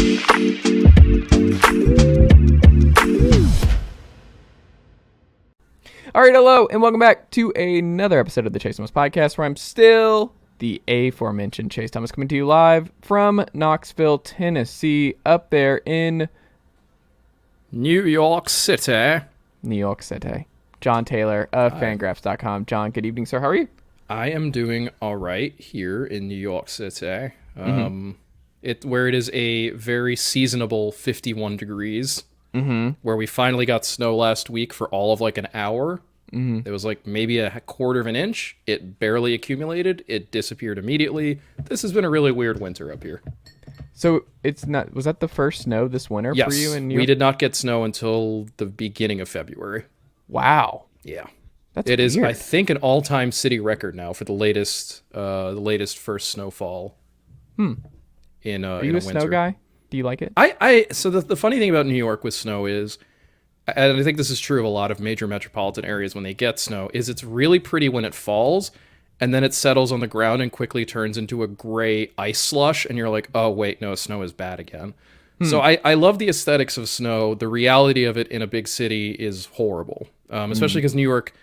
All right, hello, and welcome back to another episode of the Chase Thomas Podcast, where I'm still the aforementioned Chase Thomas, coming to you live from Knoxville, Tennessee, up there in New York City. New York City. Jon Tayler of Fangraphs.com. John, good evening, sir. How are you? I am doing all right here in New York City, where it is a very seasonable 51 degrees. Where we finally got snow last week for all of like an hour. It was like maybe a quarter of an inch. It barely accumulated. It disappeared immediately. This has been a really weird winter up here. So it's not. Was that the first snow this winter for you in New York? We did not get snow until the beginning of February. Wow. Yeah. That's it is, weird. I think, an all-time city record now for the latest first snowfall. Are you in a a winter. snow guy? Do you like it? So the funny thing about New York with snow is, and I think this is true of a lot of major metropolitan areas when they get snow, is it's really pretty when it falls, and then it settles on the ground and quickly turns into a gray ice slush, and you're like, oh, wait, no, snow is bad again. So I love the aesthetics of snow. The reality of it in a big city is horrible, especially because New York,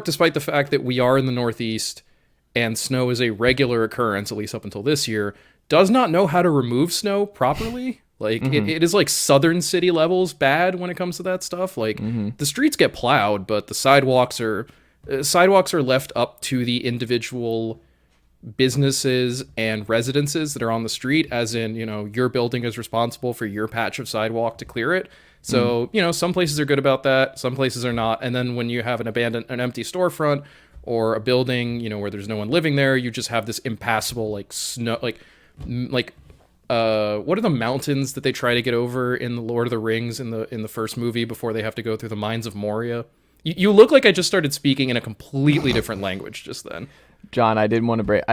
despite the fact that we are in the Northeast and snow is a regular occurrence, at least up until this year, does not know how to remove snow properly. Like it is like southern city levels bad when it comes to that stuff. Like the streets get plowed, but the sidewalks are left up to the individual businesses and residences that are on the street, as in, your building is responsible for your patch of sidewalk to clear it. So, some places are good about that, some places are not. And then when you have an empty storefront or a building, where there's no one living there, you just have this impassable like snow, what are the mountains that they try to get over in the Lord of the Rings in the first movie before they have to go through the Mines of Moria? You look like I just started speaking in a completely different language just then. John, I didn't want to break.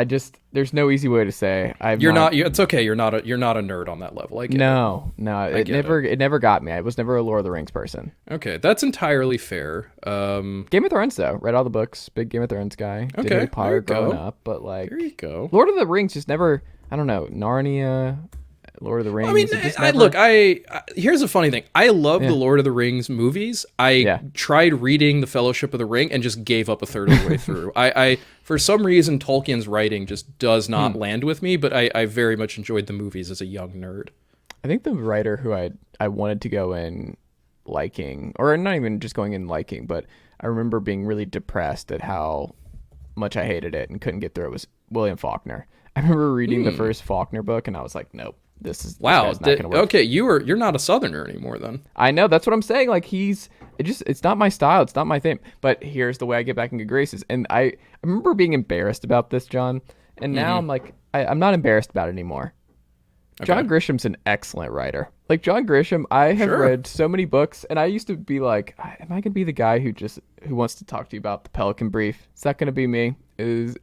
There's no easy way to say. It's okay. You're not a nerd on that level. I get it. It never got me. I was never a Lord of the Rings person. Okay, that's entirely fair. Game of Thrones though, read all the books, big Game of Thrones guy. Did Harry Potter growing up, but like there you go. Lord of the Rings just never. I don't know, Narnia, Lord of the Rings. I mean, here's a funny thing. I love the Lord of the Rings movies. I tried reading The Fellowship of the Ring and just gave up a third of the way through. I for some reason, Tolkien's writing just does not land with me, but I very much enjoyed the movies as a young nerd. I think the writer who I wanted to go in liking, or not even just going in liking, but I remember being really depressed at how much I hated it and couldn't get through it, was William Faulkner. I remember reading the first Faulkner book, and I was like, nope, this not gonna work. Okay, you're not a Southerner anymore then. I know, that's what I'm saying. Like it's not my style, it's not my thing. But here's the way I get back in good graces. And I remember being embarrassed about this, John, and now I'm like, I'm not embarrassed about it anymore. Okay. John Grisham's an excellent writer. Like John Grisham, I have read so many books, and I used to be like, am I gonna be the guy who wants to talk to you about the Pelican Brief? Is that gonna be me?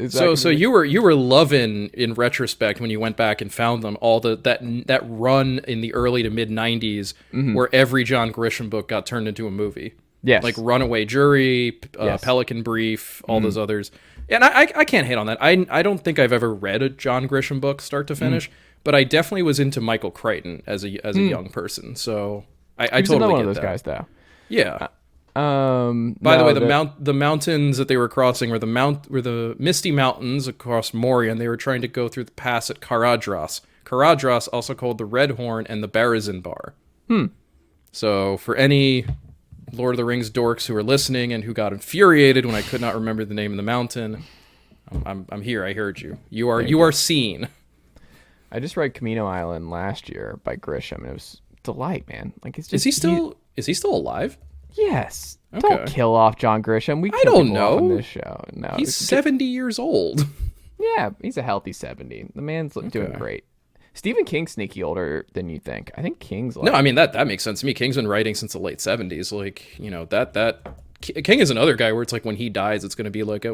So you were loving, in retrospect, when you went back and found them, all that run in the early to mid 90s where every John Grisham book got turned into a movie. Yes. Like Runaway Jury, Pelican Brief, all those others. And I can't hate on that. I don't think I've ever read a John Grisham book start to finish, but I definitely was into Michael Crichton as a young person. So I totally get one of those that. guys though. Yeah. By the way, the mountains that they were crossing were the Misty Mountains across Moria, and they were trying to go through the pass at Karadras. Karadras, also called the Red Horn and the Berezin Bar. So for any Lord of the Rings dorks who are listening and who got infuriated when I could not remember the name of the mountain, I'm here. I heard you. You are seen. I just read Camino Island last year by Grisham, and it was delight, man. Like it's just is he still alive? Yes. Okay. Don't kill off John Grisham. I don't know on this show. No, he's 70 years old. Yeah, he's a healthy 70. The man's doing great. Stephen King's sneaky older than you think. I think King's like... No, I mean, that makes sense to me. King's been writing since the late 70s. Like, that King is another guy where it's like when he dies, it's going to be like,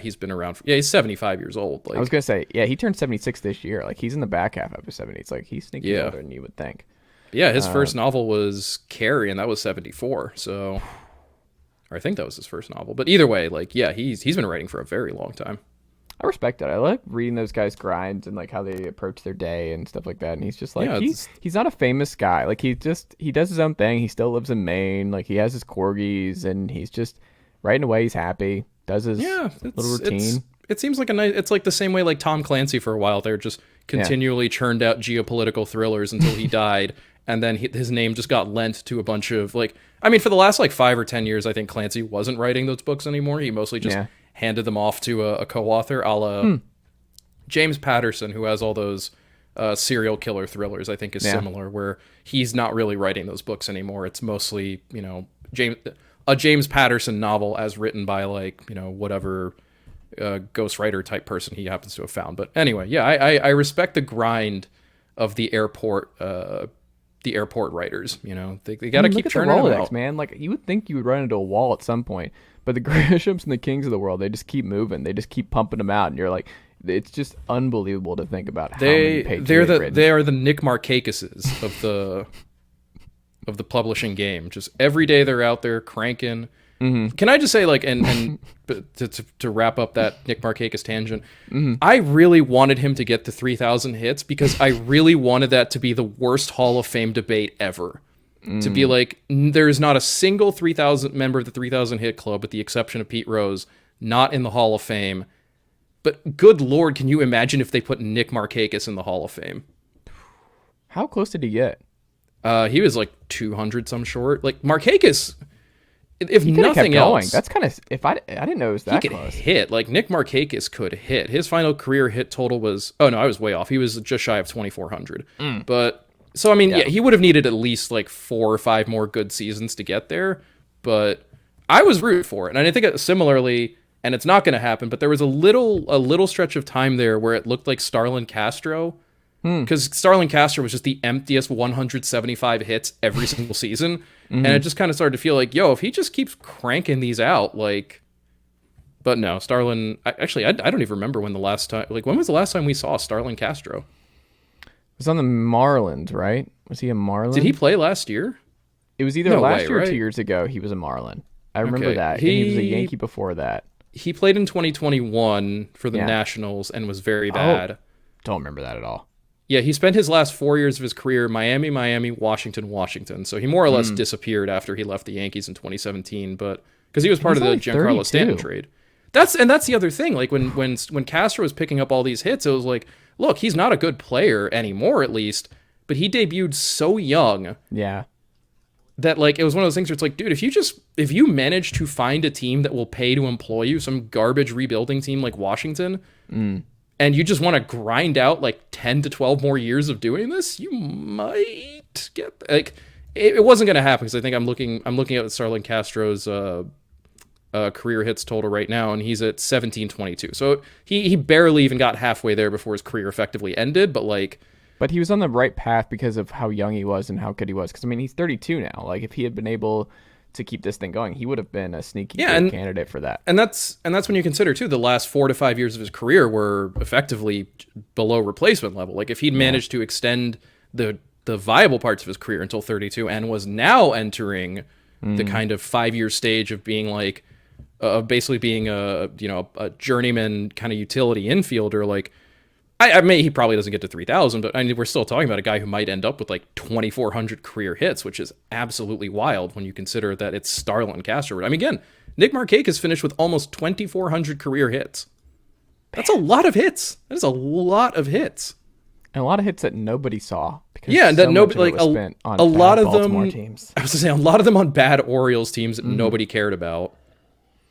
he's been around. He's 75 years old. Like, I was going to say, he turned 76 this year. Like, he's in the back half of his 70s. Like, he's sneaky older than you would think. Yeah, his first novel was Carrie, and that was 74. So... Or I think that was his first novel. But either way, he's been writing for a very long time. I respect it. I like reading those guys' grinds and like how they approach their day and stuff like that. And he's just like he's not a famous guy. Like he does his own thing. He still lives in Maine. Like he has his corgis and he's just writing away. He's happy. Does his little routine. It seems like it's like the same way like Tom Clancy for a while there just continually churned out geopolitical thrillers until he died. And then his name just got lent to a bunch of like, I mean, for the last like 5 or 10 years, I think Clancy wasn't writing those books anymore. He mostly just handed them off to a co-author, a la James Patterson, who has all those serial killer thrillers. I think is similar, where he's not really writing those books anymore. It's mostly, you know, a James Patterson novel as written by like, you know, whatever ghostwriter type person he happens to have found. But anyway, yeah, I respect the grind of the airport writers. You know, they got to keep churning them out. Man, like you would think you would run into a wall at some point, but the Grishams and the Kings of the world, they just keep moving. They just keep pumping them out, and you're like, it's just unbelievable to think about how many pages they are the Nick Markakises of the publishing game. Just every day they're out there cranking. Mm-hmm. Can I just say, like, and to wrap up that Nick Markakis tangent, I really wanted him to get to 3,000 hits because I really wanted that to be the worst Hall of Fame debate ever. To be like, there is not a single 3,000 member of the 3,000 hit club, with the exception of Pete Rose, not in the Hall of Fame. But good Lord, can you imagine if they put Nick Markakis in the Hall of Fame? How close did he get? He was like 200 some short. Like Markakis, if nothing else, that's kind of, if I didn't know it was that he could close. Hit. Like Nick Markakis could hit. His final career hit total was, oh no, I was way off. He was just shy of 2,400. But so I mean, yeah, he would have needed at least like 4 or 5 more good seasons to get there. But I was rooting for it, and I think similarly. And it's not going to happen, but there was a little stretch of time there where it looked like Starlin Castro, because Starlin Castro was just the emptiest 175 hits every single season, and it just kind of started to feel like, yo, if he just keeps cranking these out, like, but no, Starlin. I don't even remember when was the last time we saw Starlin Castro? It was on the Marlins, right? Was he a Marlin? Did he play last year? It was either last year or 2 years ago. He was a Marlin. I remember that. And he was a Yankee before that. He played in 2021 for the Nationals and was very bad. Don't remember that at all. Yeah, he spent his last 4 years of his career Miami, Washington. So he more or less disappeared after he left the Yankees in 2017, but because he was part of the Giancarlo Stanton trade. That's the other thing. Like when Castro was picking up all these hits, it was like, look, he's not a good player anymore, at least, but he debuted so young. Yeah. That like it was one of those things where it's like, dude, if you manage to find a team that will pay to employ you, some garbage rebuilding team like Washington, and you just want to grind out like 10 to 12 more years of doing this, you might get like it wasn't going to happen, because I think I'm looking at Starlin Castro's career hits total right now, and he's at 1722. So he barely even got halfway there before his career effectively ended, But he was on the right path because of how young he was and how good he was. Because, I mean, he's 32 now. Like, if he had been able to keep this thing going, he would have been a sneaky good candidate for that. And that's when you consider, too, the last 4 to 5 years of his career were effectively below replacement level. Like, if he'd managed to extend the viable parts of his career until 32 and was now entering the kind of 5-year stage of being like, basically being a journeyman kind of utility infielder, like, he probably doesn't get to 3,000, but I mean, we're still talking about a guy who might end up with like 2,400 career hits, which is absolutely wild when you consider that it's Starlin Castro. I mean, again, Nick Markakis finished with almost 2,400 career hits. That's a lot of hits. That is a lot of hits. And a lot of hits that nobody saw. Because that nobody, like a lot of Baltimore teams. I was going to say, a lot of them on bad Orioles teams that nobody cared about.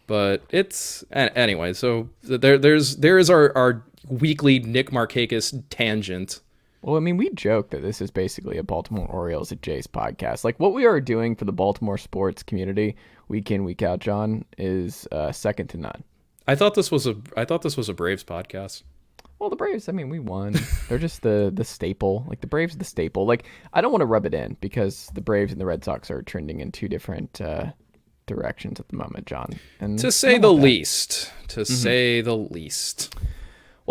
But it's anyway. So there is our weekly Nick Markakis tangent. Well, I mean, we joke that this is basically a Baltimore Orioles at Jace podcast. Like, what we are doing for the Baltimore sports community week in, week out, John, is second to none. I thought this was a Braves podcast. Well, the Braves, I mean, we won. They're just the staple. Like, the Braves are the staple. Like, I don't want to rub it in because the Braves and the Red Sox are trending in two different directions at the moment, John. And to say the least.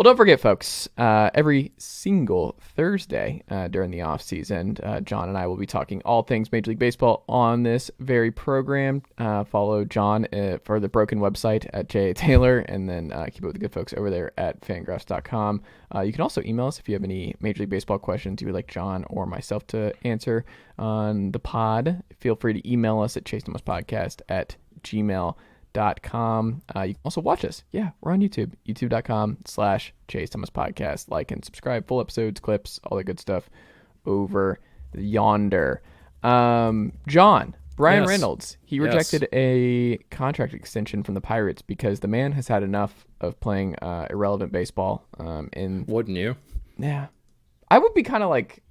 Well, don't forget, folks, every single Thursday during the off season, John and I will be talking all things Major League Baseball on this very program. Follow John for the broken website at J. Taylor, and then keep up with the good folks over there at Fangraphs.com. You can also email us if you have any Major League Baseball questions you would like John or myself to answer on the pod. Feel free to email us at chasethomaspodcast@gmail.com. You can also watch us. Yeah, we're on YouTube. YouTube.com/Chase Thomas Podcast. Like and subscribe. Full episodes, clips, all the good stuff over yonder. John, Bryan Reynolds, he rejected a contract extension from the Pirates because the man has had enough of playing irrelevant baseball. Wouldn't you? Yeah. I would be kind of like,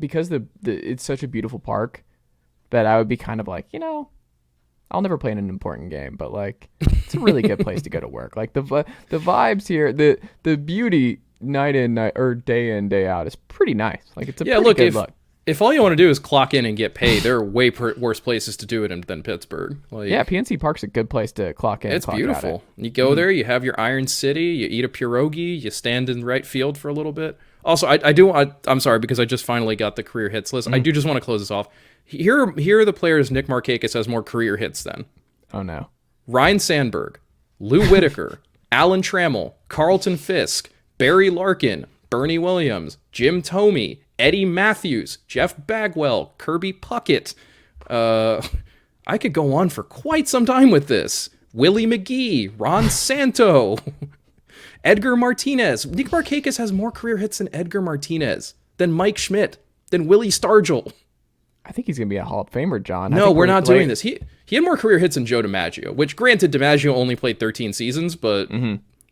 because it's such a beautiful park, that I would be kind of like, I'll never play in an important game, but like it's a really good place to go to work. Like the vibes here, the beauty night in or day in day out is pretty nice. Like it's a pretty good look. If all you want to do is clock in and get paid, there are way worse places to do it than Pittsburgh. Like, yeah, PNC Park's a good place to clock in. It's clock beautiful. You go there, you have your Iron City, you eat a pierogi, you stand in right field for a little bit. Also, I'm sorry because I just finally got the career hits list. I do just want to close this off. Here are the players Nick Markakis has more career hits than. Oh, no. Ryne Sandberg, Lou Whitaker, Alan Trammell, Carlton Fisk, Barry Larkin, Bernie Williams, Jim Thome, Eddie Matthews, Jeff Bagwell, Kirby Puckett. I could go on for quite some time with this. Willie McGee, Ron Santo, Edgar Martinez. Nick Markakis has more career hits than Edgar Martinez, than Mike Schmidt, than Willie Stargell. I think he's going to be a Hall of Famer, John. No, we're not doing this. He had more career hits than Joe DiMaggio, which granted, DiMaggio only played 13 seasons, but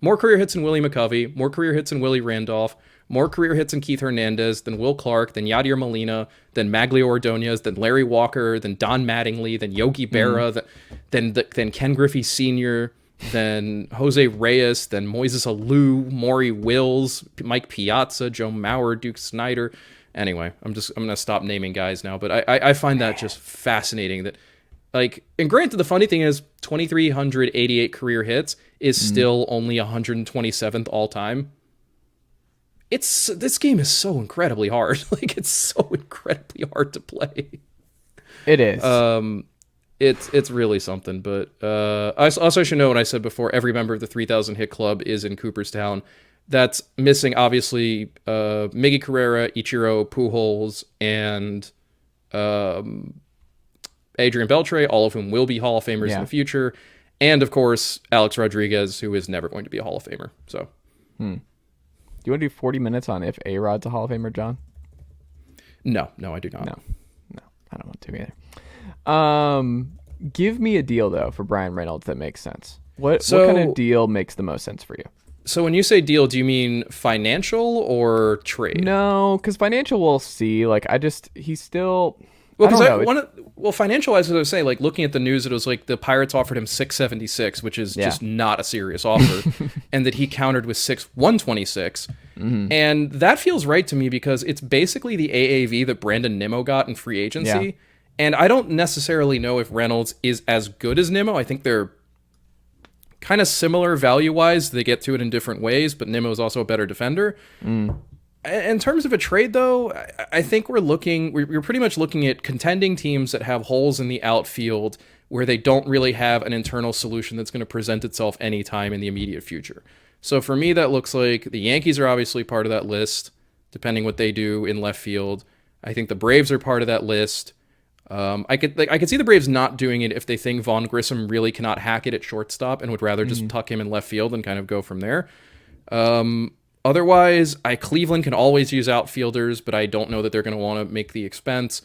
more career hits than Willie McCovey, more career hits than Willie Randolph, more career hits than Keith Hernandez, than Will Clark, than Yadier Molina, than Maglio Ordonez, than Larry Walker, than Don Mattingly, than Yogi Berra, than Ken Griffey Sr., than Jose Reyes, than Moises Alou, Maury Wills, Mike Piazza, Joe Mauer, Duke Snyder. Anyway, I'm going to stop naming guys now, but I find that just fascinating that, like, and granted, the funny thing is 2,388 career hits is still only 127th all time. This game is so incredibly hard. Like, it's so incredibly hard to play. It is. It's really something, but I also should know what I said before. Every member of the 3,000 hit club is in Cooperstown. That's missing, obviously, Miggy Carrera, Ichiro Pujols, and Adrian Beltre, all of whom will be Hall of Famers in the future. And, of course, Alex Rodriguez, who is never going to be a Hall of Famer. So, Do you want to do 40 minutes on if A-Rod's a Hall of Famer, John? No, I do not. No, I don't want to either. Give me a deal, though, for Bryan Reynolds that makes sense. What kind of deal makes the most sense for you? So when you say deal, do you mean financial or trade? No, because financial we'll see. Like, he's still... Well, because financial, as I was saying, like looking at the news, it was like the Pirates offered him $676, which is just not a serious offer, and that he countered with $126, and that feels right to me because it's basically the AAV that Brandon Nimmo got in free agency, and I don't necessarily know if Reynolds is as good as Nimmo. I think they're kind of similar value-wise. They get to it in different ways, but Nimmo is also a better defender. In terms of a trade, though, I think we're pretty much looking at contending teams that have holes in the outfield where they don't really have an internal solution that's going to present itself anytime in the immediate future. So for me, that looks like the Yankees are obviously part of that list, depending what they do in left field. I think the Braves are part of that list. I could see the Braves not doing it if they think Vaughn Grissom really cannot hack it at shortstop and would rather just tuck him in left field and kind of go from there. Otherwise, Cleveland can always use outfielders, but I don't know that they're going to want to make the expense.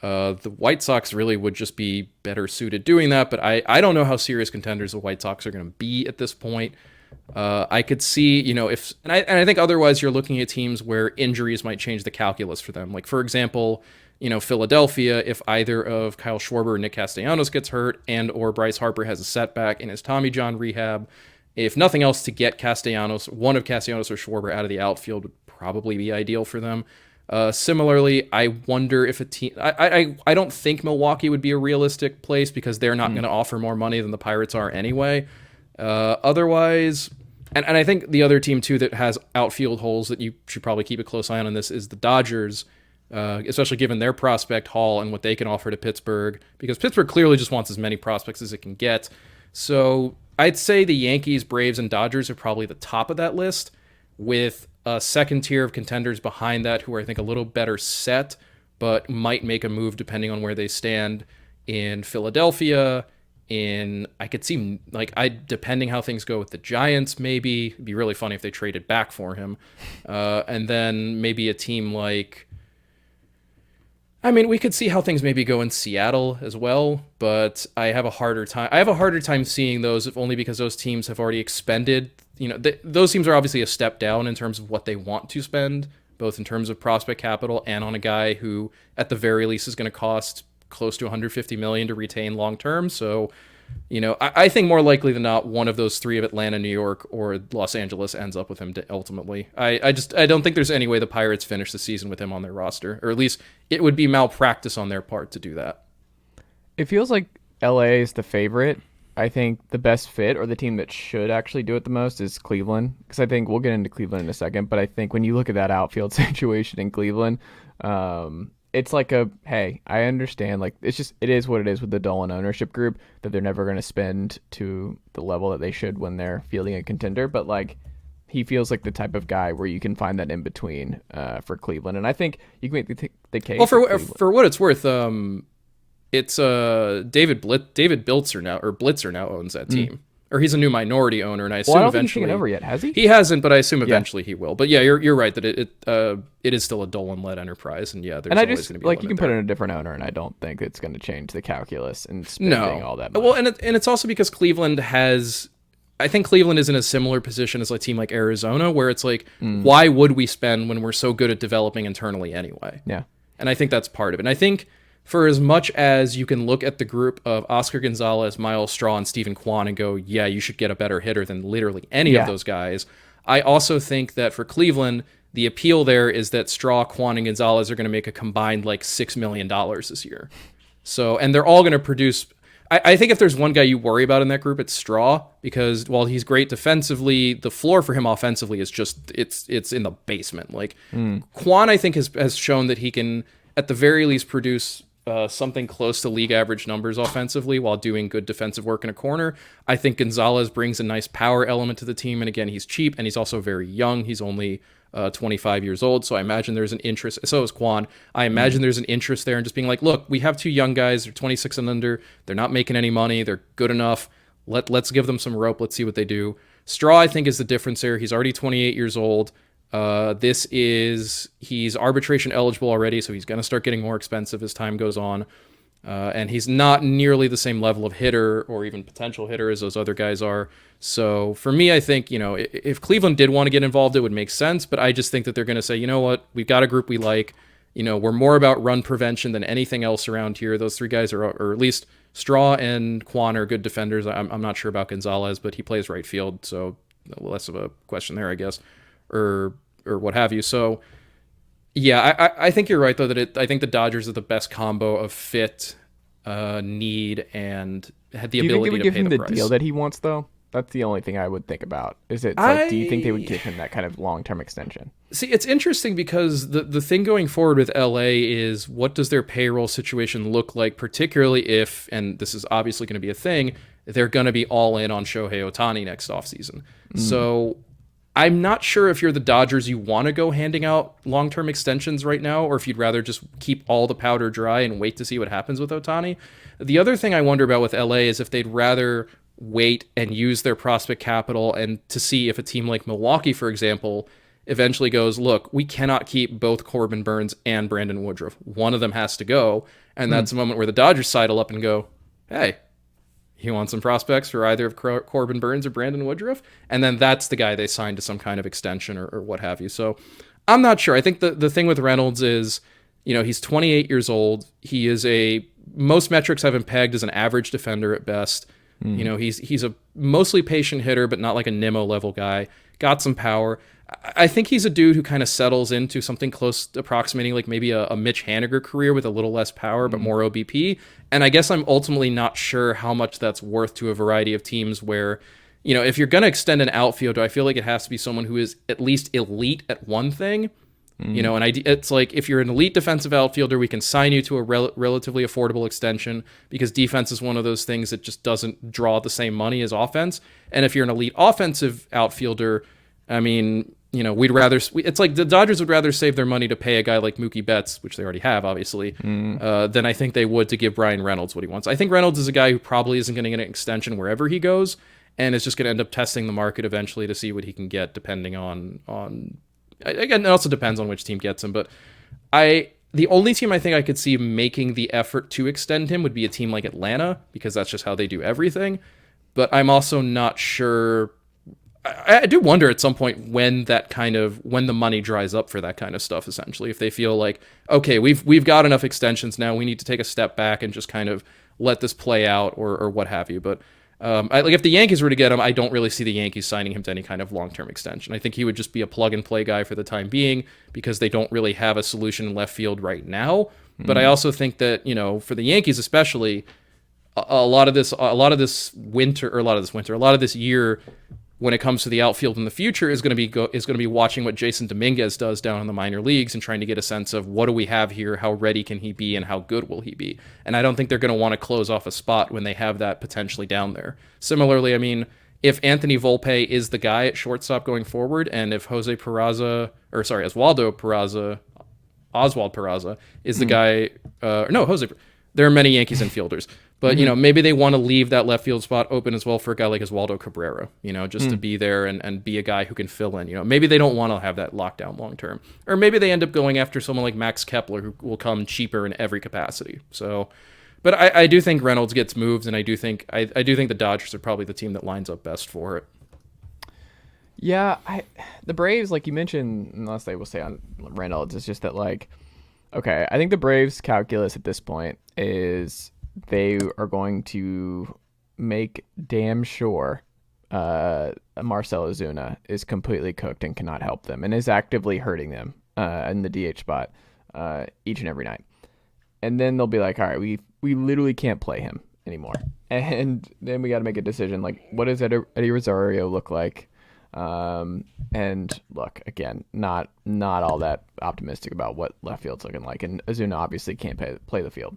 The White Sox really would just be better suited doing that, but I don't know how serious contenders the White Sox are going to be at this point. I could see, I think otherwise you're looking at teams where injuries might change the calculus for them. Like, for example, Philadelphia, if either of Kyle Schwarber or Nick Castellanos gets hurt and or Bryce Harper has a setback in his Tommy John rehab, if nothing else, to get one of Castellanos or Schwarber out of the outfield would probably be ideal for them. Similarly, I wonder if a team... I don't think Milwaukee would be a realistic place because they're not going to offer more money than the Pirates are anyway. Otherwise, And I think the other team, too, that has outfield holes that you should probably keep a close eye on this is the Dodgers, especially given their prospect haul and what they can offer to Pittsburgh, because Pittsburgh clearly just wants as many prospects as it can get. So I'd say the Yankees, Braves, and Dodgers are probably the top of that list, with a second tier of contenders behind that who are, I think, a little better set, but might make a move depending on where they stand in Philadelphia. I could see, depending how things go with the Giants, maybe. It'd be really funny if they traded back for him. And then maybe a team we could see how things maybe go in Seattle as well, but I have a harder time seeing those, if only because those teams have already expended. Those teams are obviously a step down in terms of what they want to spend, both in terms of prospect capital and on a guy who, at the very least, is going to cost close to $150 million to retain long term. So, I think more likely than not, one of those three of Atlanta, New York, or Los Angeles ends up with him ultimately. I don't think there's any way the Pirates finish the season with him on their roster, or at least it would be malpractice on their part to do that. It feels like LA is the favorite. I think the best fit, or the team that should actually do it the most, is Cleveland, because I think we'll get into Cleveland in a second, but I think when you look at that outfield situation in Cleveland, it's like hey, I understand, it is what it is with the Dolan ownership group, that they're never going to spend to the level that they should when they're fielding a contender, but he feels like the type of guy where you can find that in between for Cleveland, and I think you can make the case. Well, for what it's worth, it's David Blitzer now owns that team. Or he's a new minority owner, and I assume I don't eventually. think he's taken over yet, has he? He hasn't, but I assume eventually he will. But yeah, you're right that it is still a Dolan-led enterprise, and yeah, there's always going to be you can put in a different owner, and I don't think it's going to change the calculus and spending all that money. Well, and it's also because Cleveland is in a similar position as a team like Arizona, where it's why would we spend when we're so good at developing internally anyway? Yeah, and I think that's part of it. And I think, for as much as you can look at the group of Oscar Gonzalez, Miles Straw, and Stephen Kwan and go, yeah, you should get a better hitter than literally any of those guys, I also think that for Cleveland, the appeal there is that Straw, Kwan, and Gonzalez are going to make a combined $6 million this year. So, and they're all going to produce. I think if there's one guy you worry about in that group, it's Straw, because while he's great defensively, the floor for him offensively is just it's in the basement. Kwan, I think, has shown that he can, at the very least, produce something close to league average numbers offensively while doing good defensive work in a corner. I think Gonzalez brings a nice power element to the team, and again, he's cheap, and he's also very young. He's only 25 years old, so I imagine there's an interest. So is Kwan. I imagine there's an interest there in just being look, we have two young guys. They're 26 and under. They're not making any money. They're good enough. Let's give them some rope. Let's see what they do. Straw, I think, is the difference there. He's already 28 years old. He's arbitration eligible already, so he's going to start getting more expensive as time goes on. And he's not nearly the same level of hitter or even potential hitter as those other guys are. So for me, I think, if Cleveland did want to get involved, it would make sense. But I just think that they're going to say, you know what, we've got a group we like. We're more about run prevention than anything else around here. Those three guys or at least Straw and Kwan are good defenders. I'm not sure about Gonzalez, but he plays right field, so less of a question there, I guess. Or what have you. So, yeah, I think you're right, though, I think the Dodgers are the best combo of fit, need, and had the ability to pay the price. Do you think they would give him the deal that he wants, though? That's the only thing I would think about. Is it do you think they would give him that kind of long-term extension? See, it's interesting because the thing going forward with LA is, what does their payroll situation look like, particularly if, and this is obviously going to be a thing, they're going to be all in on Shohei Ohtani next offseason. So I'm not sure if you're the Dodgers, you want to go handing out long-term extensions right now, or if you'd rather just keep all the powder dry and wait to see what happens with Ohtani. The other thing I wonder about with LA is if they'd rather wait and use their prospect capital and to see if a team like Milwaukee, for example, eventually goes, look, we cannot keep both Corbin Burns and Brandon Woodruff. One of them has to go. And that's a moment where the Dodgers sidle up and go, hey, you want some prospects for either of Corbin Burns or Brandon Woodruff? And then that's the guy they sign to some kind of extension or what have you. So I'm not sure. I think the thing with Reynolds is, he's 28 years old. He is most metrics have him pegged as an average defender at best. He's a mostly patient hitter, but not like a Nimmo level guy. Got some power. I think he's a dude who kind of settles into something close to approximating like maybe a Mitch Haniger career with a little less power, but more OBP. And I guess I'm ultimately not sure how much that's worth to a variety of teams where, if you're going to extend an outfielder, I feel like it has to be someone who is at least elite at one thing. And it's like, if you're an elite defensive outfielder, we can sign you to a relatively affordable extension, because defense is one of those things that just doesn't draw the same money as offense. And if you're an elite offensive outfielder, I mean, it's like the Dodgers would rather save their money to pay a guy like Mookie Betts, which they already have, obviously, than I think they would to give Bryan Reynolds what he wants. I think Reynolds is a guy who probably isn't going to get an extension wherever he goes, and is just going to end up testing the market eventually to see what he can get, depending on again, it also depends on which team gets him. But the only team I think I could see making the effort to extend him would be a team like Atlanta, because that's just how they do everything. But I'm also not sure. I do wonder at some point when the money dries up for that kind of stuff, essentially, if they feel like, okay, we've got enough extensions now, we need to take a step back and just kind of let this play out, or what have you. But if the Yankees were to get him, I don't really see the Yankees signing him to any kind of long-term extension. I think he would just be a plug-and-play guy for the time being, because they don't really have a solution in left field right now. But I also think that, for the Yankees especially, a lot of this year, when it comes to the outfield in the future, is going to be watching what Jason Dominguez does down in the minor leagues, and trying to get a sense of, what do we have here, how ready can he be, and how good will he be. And I don't think they're going to want to close off a spot when they have that potentially down there. Similarly, I mean, if Anthony Volpe is the guy at shortstop going forward, and if Oswald Peraza is the guy, there are many Yankees infielders. But, maybe they want to leave that left field spot open as well for a guy like Oswaldo Cabrera, just to be there and be a guy who can fill in. Maybe they don't want to have that lockdown long term. Or maybe they end up going after someone like Max Kepler, who will come cheaper in every capacity. So, but I do think Reynolds gets moved, and I do think the Dodgers are probably the team that lines up best for it. Yeah, the Braves, like you mentioned, unless they will say on Reynolds, it's just that, like, okay, I think the Braves' calculus at this point is they are going to make damn sure Marcell Ozuna is completely cooked and cannot help them, and is actively hurting them in the DH spot each and every night. And then they'll be like, all right, we literally can't play him anymore. And then we got to make a decision, like, what does Eddie Rosario look like? And look, again, not all that optimistic about what left field's looking like, and Ozuna obviously can't play the field.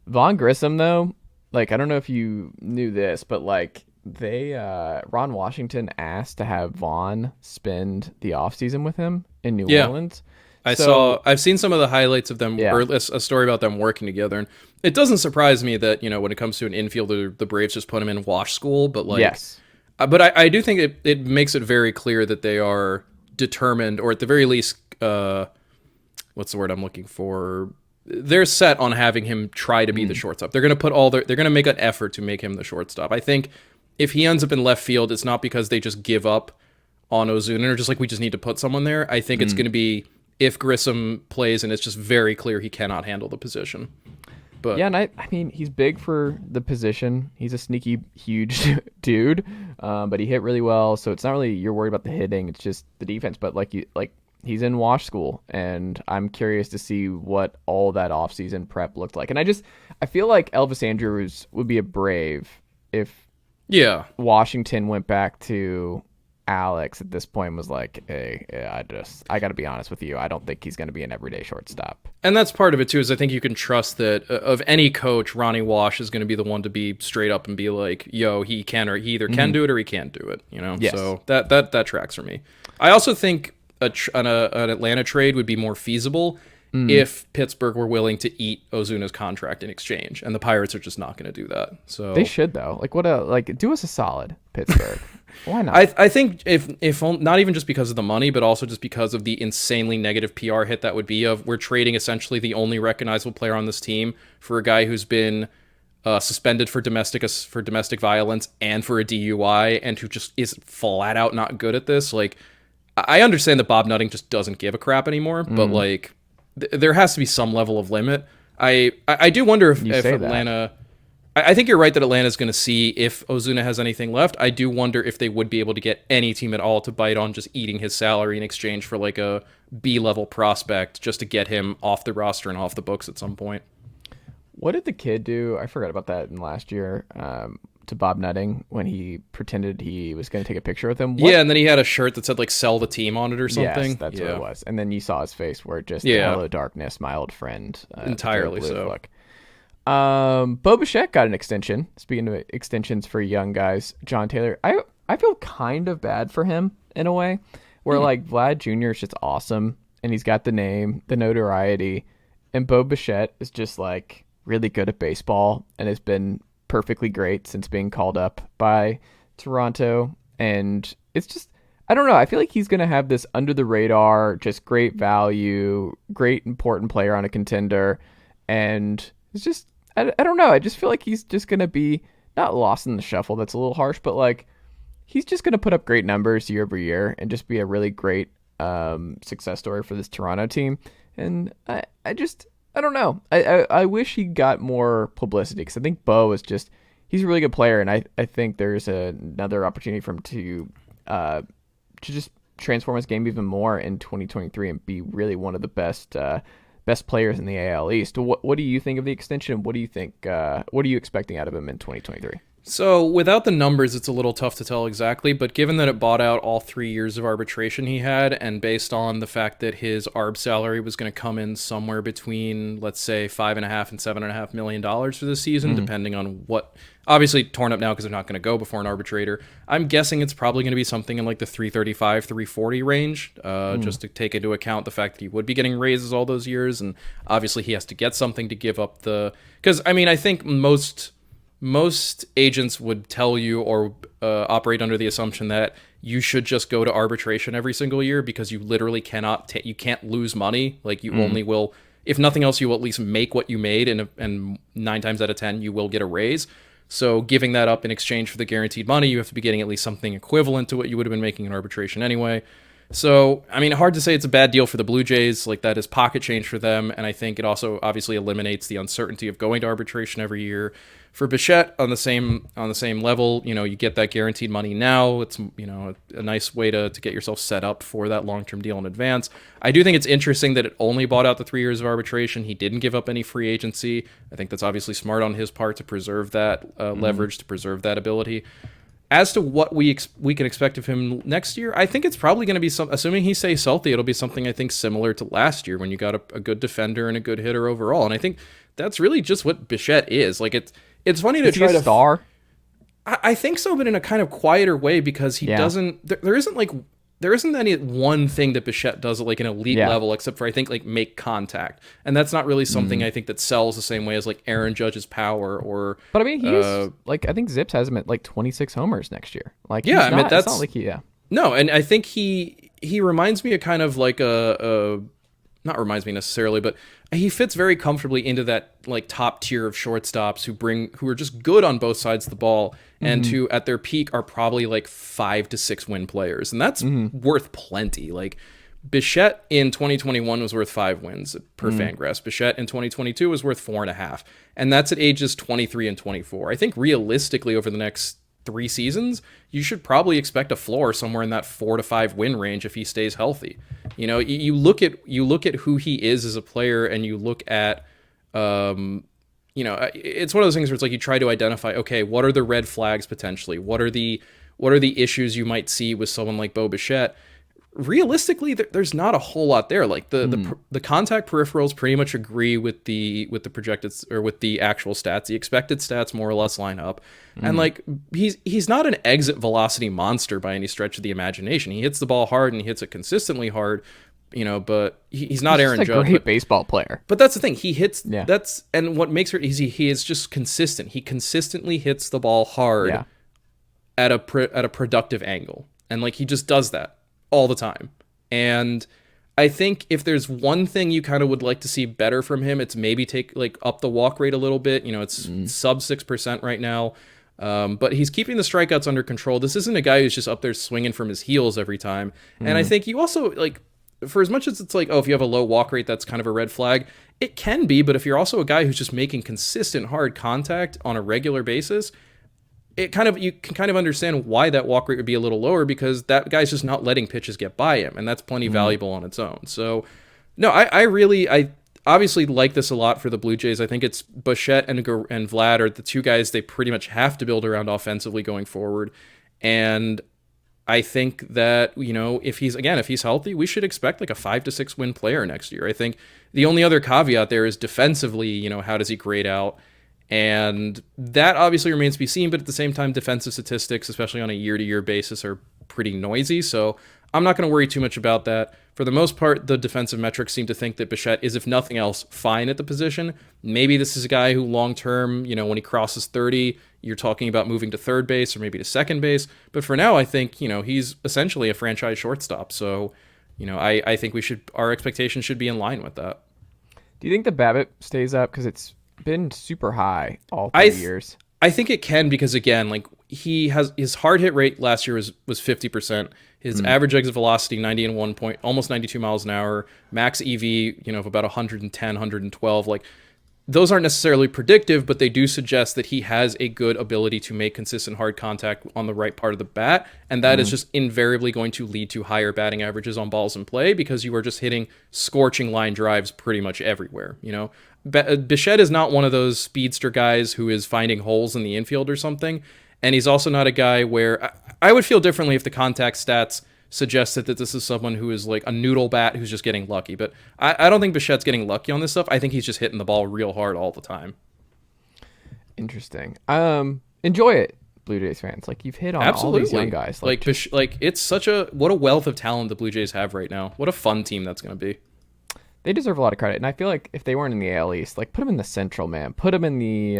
Vaughn Grissom, though, like, I don't know if you knew this, but like Ron Washington asked to have Vaughn spend the offseason with him in New Orleans. I've seen some of the highlights of them, or a story about them working together, and it doesn't surprise me that, when it comes to an infielder, the Braves just put him in wash school, but like, yes. But I do think it makes it very clear that they are determined, or at the very least, what's the word I'm looking for? They're set on having him try to be the shortstop. They're going to they're going to make an effort to make him the shortstop. I think if he ends up in left field, it's not because they just give up on Ozuna, or just like, we just need to put someone there. I think it's going to be if Grissom plays and it's just very clear he cannot handle the position. But yeah, and I mean, he's big for the position. He's a sneaky, huge dude, but he hit really well. So it's not really you're worried about the hitting; it's just the defense. But he's in wash school, and I'm curious to see what all that offseason prep looked like. And I feel like Elvis Andrus would be a Brave if Washington went back to Alex at this point, was like, hey, I got to be honest with you. I don't think he's going to be an everyday shortstop. And that's part of it too, is I think you can trust that of any coach, Ronnie Wash is going to be the one to be straight up and be like, yo, he either can do it or he can't do it, Yes. So that tracks for me. I also think an Atlanta trade would be more feasible if Pittsburgh were willing to eat Ozuna's contract in exchange, and the Pirates are just not going to do that. So they should, though. Do us a solid, Pittsburgh. Why not? I think if not even just because of the money, but also just because of the insanely negative PR hit that would be of, we're trading essentially the only recognizable player on this team for a guy who's been suspended for domestic violence and for a DUI, and who just is flat out not good at this. Like, I understand that Bob Nutting just doesn't give a crap anymore, but like, there has to be some level of limit. I do wonder if Atlanta. I think you're right that Atlanta's going to see if Ozuna has anything left. I do wonder if they would be able to get any team at all to bite on just eating his salary in exchange for like a B-level prospect, just to get him off the roster and off the books at some point. What did the kid do? I forgot about that in last year. to Bob Nutting when he pretended he was going to take a picture with him. Yeah, and then he had a shirt that said like "sell the team" on it or something. Yes, that's what it was. And then you saw his face where it just hello darkness, my old friend. Entirely so. Look. Bo Bichette got an extension. Speaking of extensions for young guys, Jon Tayler, I feel kind of bad for him in a way, where like Vlad Jr. is just awesome, and he's got the name, the notoriety, and Bo Bichette is just like really good at baseball and has been perfectly great since being called up by Toronto. And it's just, I don't know, I feel like he's going to have this under the radar, just great value, great important player on a contender, and it's just, I don't know, I just feel like he's just going to be not lost in the shuffle, that's a little harsh, but like he's just going to put up great numbers year over year and just be a really great success story for this Toronto team. And I don't know. I wish he got more publicity, because I think Bo is just, he's a really good player, and I think there's another opportunity for him to just transform his game even more in 2023 and be really one of the best players in the AL East. What do you think of the extension? What do you think? What are you expecting out of him in 2023? So without the numbers, it's a little tough to tell exactly, but given that it bought out all 3 years of arbitration he had, and based on the fact that his ARB salary was going to come in somewhere between, let's say, $5.5 and $7.5 million for the season, depending on what, obviously torn up now because they're not going to go before an arbitrator. I'm guessing it's probably going to be something in like the 335, 340 range, just to take into account the fact that he would be getting raises all those years, and obviously he has to get something to give up the, because I mean, I think most agents would tell you or operate under the assumption that you should just go to arbitration every single year, because you literally you can't lose money. Like you only will, if nothing else, you will at least make what you made, and 9 times out of 10 you will get a raise. So giving that up in exchange for the guaranteed money, you have to be getting at least something equivalent to what you would have been making in arbitration anyway. So, I mean, hard to say it's a bad deal for the Blue Jays. Like, that is pocket change for them, and I think it also obviously eliminates the uncertainty of going to arbitration every year. For Bichette, on the same level, you know, you get that guaranteed money now. It's, you know, a nice way to get yourself set up for that long-term deal in advance. I do think it's interesting that it only bought out the 3 years of arbitration. He didn't give up any free agency. I think that's obviously smart on his part to preserve that leverage, to preserve that ability. As to what we can expect of him next year, I think it's probably going to be assuming he stays healthy, it'll be something I think similar to last year when you got a good defender and a good hitter overall. And I think that's really just what Bichette is. Like, it's funny to try to star. I think so, but in a kind of quieter way, because he doesn't. There isn't any one thing that Bichette does at like an elite level, except for I think like make contact, and that's not really something I think that sells the same way as like Aaron Judge's power or. But I mean, he's like, I think Zips has him at like 26 homers next year. Like, yeah, I mean that's it's not like no, and I think he reminds me of kind of like not reminds me necessarily, but he fits very comfortably into that like top tier of shortstops who are just good on both sides of the ball, and who at their peak are probably like 5 to 6 win players, and that's worth plenty. Like Bichette in 2021 was worth 5 wins per Fangraphs. Bichette in 2022 was worth 4.5, and that's at ages 23 and 24. I think realistically over the next 3 seasons, you should probably expect a floor somewhere in that 4 to 5 win range if he stays healthy. You know, you look at who he is as a player, and you look at, you know, it's one of those things where it's like you try to identify, okay, what are the red flags potentially? What are the issues you might see with someone like Bo Bichette? Realistically, there's not a whole lot there. Like the contact peripherals pretty much agree with the projected or with the actual stats. The expected stats more or less line up, and like he's not an exit velocity monster by any stretch of the imagination. He hits the ball hard and he hits it consistently hard, you know. But he's not Aaron Judge. Great baseball player. But that's the thing. He hits. Yeah. That's and what makes it easy. He is just consistent. He consistently hits the ball hard at a productive angle, and like he just does that all the time. And I think if there's one thing you kind of would like to see better from him, it's maybe take like up the walk rate a little bit. You know, it's sub 6% right now, but he's keeping the strikeouts under control. This isn't a guy who's just up there swinging from his heels every time. And I think you also, like, for as much as it's like, oh, if you have a low walk rate, that's kind of a red flag, it can be. But if you're also a guy who's just making consistent hard contact on a regular basis, you can kind of understand why that walk rate would be a little lower, because that guy's just not letting pitches get by him, and that's plenty valuable on its own. So, no, I obviously like this a lot for the Blue Jays. I think it's Bichette and Vlad are the two guys they pretty much have to build around offensively going forward. And I think that, if he's healthy, we should expect like a 5-6 win player next year. I think the only other caveat there is defensively, how does he grade out? And that obviously remains to be seen, but at the same time, defensive statistics, especially on a year-to-year basis, are pretty noisy. So I'm not going to worry too much about that. For the most part, the defensive metrics seem to think that Bichette is, if nothing else, fine at the position. Maybe this is a guy who long-term, when he crosses 30, you're talking about moving to third base or maybe to second base. But for now, I think, he's essentially a franchise shortstop. So, I think our expectations should be in line with that. Do you think the BABIP stays up? Because it's been super high all 3 years. I think it can because, again, like his hard hit rate last year was 50%. His average exit velocity, 90 and 1 point, almost 92 miles an hour. Max EV, of about 110, 112. Like, those aren't necessarily predictive, but they do suggest that he has a good ability to make consistent hard contact on the right part of the bat. And that is just invariably going to lead to higher batting averages on balls in play because you are just hitting scorching line drives pretty much everywhere, Bichette is not one of those speedster guys who is finding holes in the infield or something. And he's also not a guy where I would feel differently if the contact stats suggested that this is someone who is like a noodle bat who's just getting lucky. But I don't think Bichette's getting lucky on this stuff. I think he's just hitting the ball real hard all the time. Interesting. Enjoy it, Blue Jays fans. Like, you've hit on all these young guys. It's what a wealth of talent the Blue Jays have right now. What a fun team that's going to be. They deserve a lot of credit, and I feel like if they weren't in the AL East, like, put them in the Central, man. Put them in the.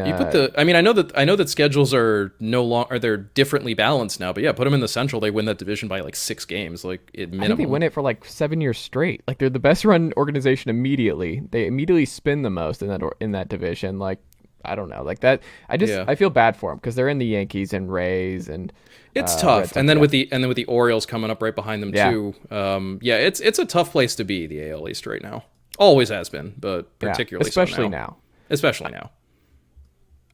I know that schedules are they're differently balanced now, but yeah, put them in the Central. They win that division by like 6 games, like at minimum. I think they win it for like 7 years straight. Like, they're the best run organization immediately. They immediately spin the most in that division. Like, I don't know, like that. I feel bad for them because they're in the Yankees and Rays and. It's tough, and then with the Orioles coming up right behind them too. It's a tough place to be, the AL East right now. Always has been, but particularly especially so now. Especially now.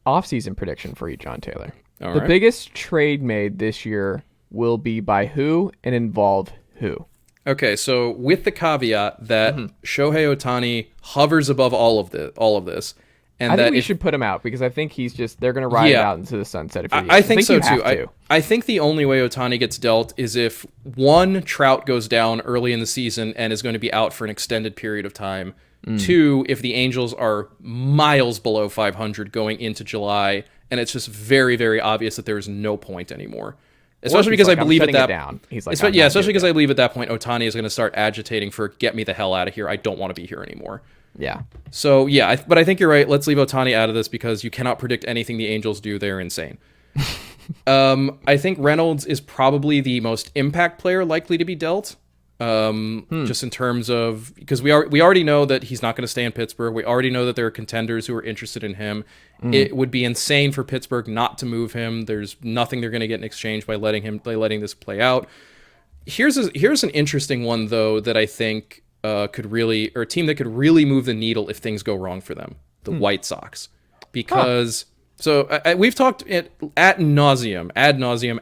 Off-season prediction for you, Jon Tayler. The biggest trade made this year will be by who and involve who? Okay, so with the caveat that Shohei Ohtani hovers above all of this. And I think we should put him out because I think they're going to ride it out into the sunset. I think so too. I think the only way Ohtani gets dealt is if one, Trout goes down early in the season and is going to be out for an extended period of time. 2, if the Angels are miles below 500 going into July and it's just very, very obvious that there is no point anymore. Especially because I believe at that especially because I believe at that point Ohtani is going to start agitating for get me the hell out of here. I don't want to be here anymore. Yeah. So, but I think you're right. Let's leave Ohtani out of this because you cannot predict anything the Angels do. They're insane. I think Reynolds is probably the most impact player likely to be dealt. Just in terms of, because we already know that he's not going to stay in Pittsburgh. We already know that there are contenders who are interested in him. It would be insane for Pittsburgh not to move him. There's nothing they're going to get in exchange by letting this play out. Here's an interesting one though that I think a team that could really move the needle if things go wrong for them, the White Sox, because we've talked ad nauseum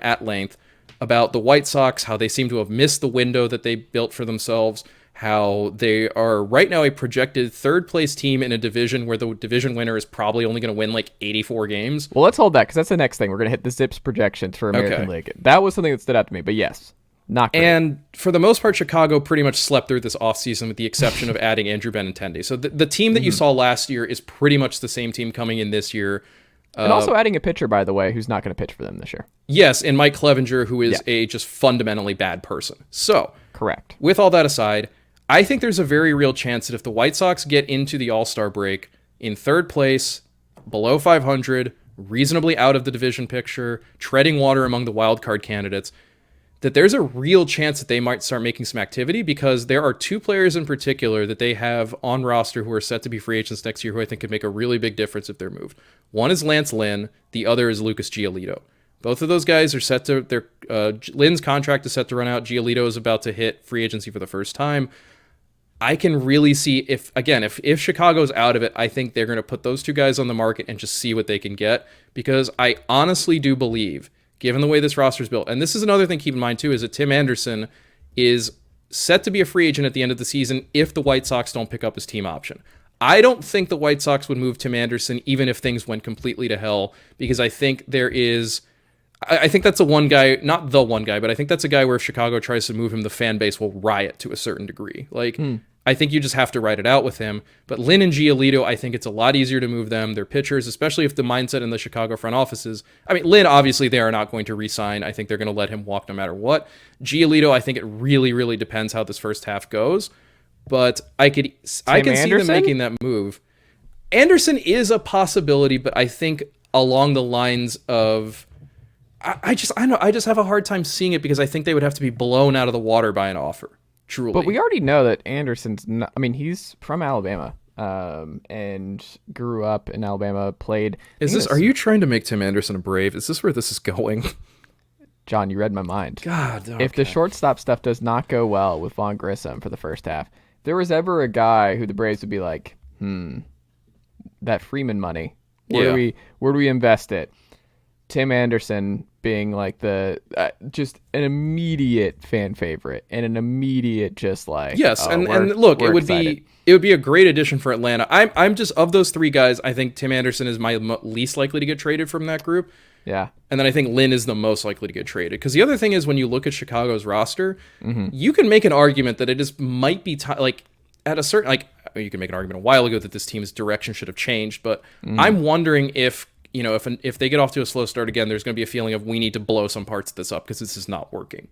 at length about the White Sox, how they seem to have missed the window that they built for themselves, how they are right now a projected third place team in a division where the division winner is probably only going to win like 84 games. Well, let's hold that because that's the next thing. We're going to hit the Zips projections for American League. That was something that stood out to me, but yes. Not great. And for the most part, Chicago pretty much slept through this offseason with the exception of adding Andrew Benintendi. So the team that you saw last year is pretty much the same team coming in this year. And also adding a pitcher, by the way, who's not going to pitch for them this year. Yes, and Mike Clevenger, who is a just fundamentally bad person. So, correct. With all that aside, I think there's a very real chance that if the White Sox get into the All-Star break in third place, below 500, reasonably out of the division picture, treading water among the wild card candidates, that there's a real chance that they might start making some activity because there are 2 players in particular that they have on roster who are set to be free agents next year who I think could make a really big difference if they're moved. One is Lance Lynn. The other is Lucas Giolito. Both of those guys are set to Lynn's contract is set to run out. Giolito is about to hit free agency for the first time. I can really see if Chicago's out of it, I think they're going to put those 2 guys on the market and just see what they can get because I honestly do believe, given the way this roster is built. And this is another thing to keep in mind, too, is that Tim Anderson is set to be a free agent at the end of the season if the White Sox don't pick up his team option. I don't think the White Sox would move Tim Anderson even if things went completely to hell, because I think I think that's the one guy, not the one guy, but I think that's a guy where if Chicago tries to move him, the fan base will riot to a certain degree. Like, I think you just have to ride it out with him. But Lynn and Giolito, I think it's a lot easier to move them. They're pitchers, especially if the mindset in the Chicago front office is, I mean, Lynn, obviously, they are not going to re-sign. I think they're going to let him walk no matter what. Giolito, I think it really, really depends how this first half goes. But I can see them making that move. Anderson is a possibility, but I think along the lines of, I just have a hard time seeing it, because I think they would have to be blown out of the water by an offer. Truly. But we already know that Anderson's not, I mean, he's from Alabama, and grew up in Alabama, played. Are you trying to make Tim Anderson a Brave? Is this where this is going? John, you read my mind. God, okay. If the shortstop stuff does not go well with Vaughn Grissom for the first half, if there was ever a guy who the Braves would be like, that Freeman money, where do we invest it? Tim Anderson being like the just an immediate fan favorite and an immediate just like, yes, and look, it would be a great addition for Atlanta. I'm just, of those three guys, I think Tim Anderson is my least likely to get traded from that group. Yeah, and then I think Lynn is the most likely to get traded, because the other thing is, when you look at Chicago's roster, you can make an argument that it is might be like at a certain, like, you can make an argument a while ago that this team's direction should have changed, but I'm wondering if, you know, if they get off to a slow start again, there's going to be a feeling of, we need to blow some parts of this up because this is not working.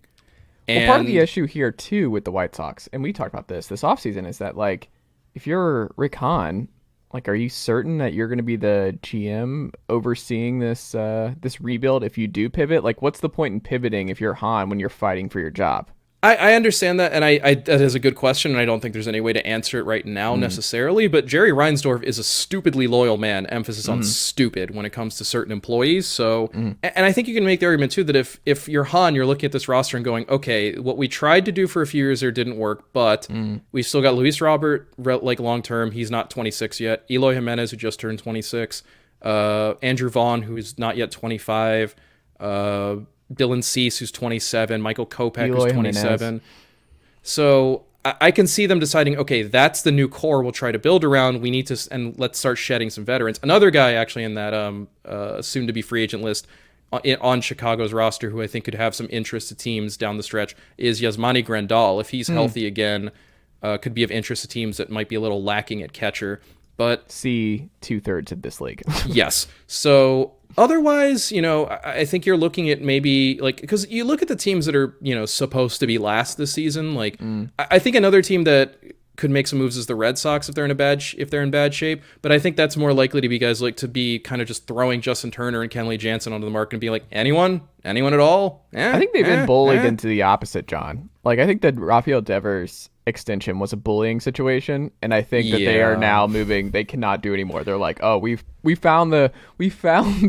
And part of the issue here too with the White Sox, and we talked about this offseason, is that, like, if you're Rick Hahn, like, are you certain that you're going to be the GM overseeing this this rebuild if you do pivot? Like, what's the point in pivoting if you're Hahn when you're fighting for your job? I understand that, and I that is a good question, and I don't think there's any way to answer it right now necessarily, but Jerry Reinsdorf is a stupidly loyal man, emphasis on stupid, when it comes to certain employees. So, and I think you can make the argument too that if you're Han, you're looking at this roster and going, okay, what we tried to do for a few years there didn't work, but we still got Luis Robert, like, long-term, he's not 26 yet, Eloy Jimenez, who just turned 26, Andrew Vaughn, who's not yet 25, Dylan Cease, who's 27, Michael Kopech, who's 27. So I can see them deciding, okay, that's the new core we'll try to build around. We need to, and let's start shedding some veterans. Another guy actually in that soon-to-be free agent list on Chicago's roster, who I think could have some interest to teams down the stretch, is Yasmani Grandal. If he's healthy again, could be of interest to teams that might be a little lacking at catcher. But see 2/3 of this league. Yes. So otherwise, you know, I think you're looking at maybe, like, because you look at the teams that are, you know, supposed to be last this season. Like, I think another team that could make some moves is the Red Sox if they're in bad shape. But I think that's more likely to be guys like to be kind of just throwing Justin Turner and Kenley Jansen onto the market and be like, anyone at all? I think they've been bullied into the opposite, John. Like, I think that Rafael Devers extension was a bullying situation, and I think that they are now moving. They cannot do anymore. They're like, oh, we found the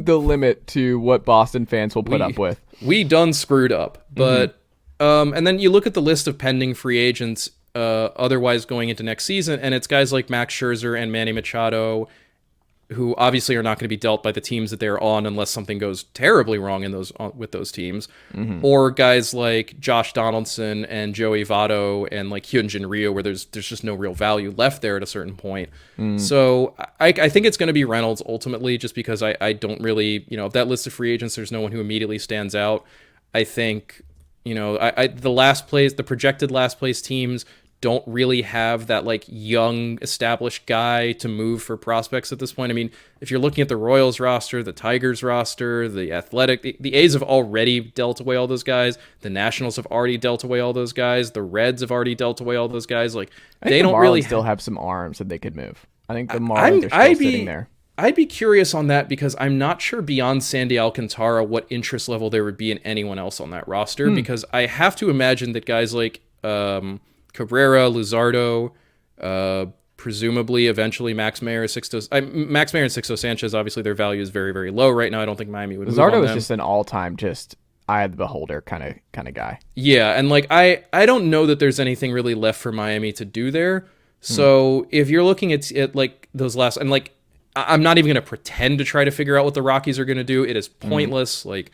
limit to what Boston fans will put up with. We done screwed up. But and then you look at the list of pending free agents otherwise going into next season, and it's guys like Max Scherzer and Manny Machado, who obviously are not going to be dealt by the teams that they're on unless something goes terribly wrong in with those teams, or guys like Josh Donaldson and Joey Votto and like Hyunjin Ryu, where there's just no real value left there at a certain point. So I think it's going to be Reynolds ultimately, just because I don't really, you know, of that list of free agents, there's no one who immediately stands out. I think, you know, the projected last place teams don't really have that, like, young established guy to move for prospects at this point. I mean, if you're looking at the Royals roster, the Tigers roster, the Athletic, the A's have already dealt away all those guys. The Nationals have already dealt away all those guys. The Reds have already dealt away all those guys. Like, they don't really still have some arms that they could move. I think the Marlins are still sitting there. I'd be curious on that, because I'm not sure beyond Sandy Alcantara what interest level there would be in anyone else on that roster, because I have to imagine that guys like Cabrera, Luzardo, presumably eventually Max Meyer and Sixto Sanchez, obviously their value is very, very low right now. I don't think Miami would move on them. Luzardo is just an all-time just eye of the beholder kind of guy. Yeah, and like I don't know that there's anything really left for Miami to do there. So if you're looking at like those last, and like I'm not even going to pretend to try to figure out what the Rockies are going to do. It is pointless. Like,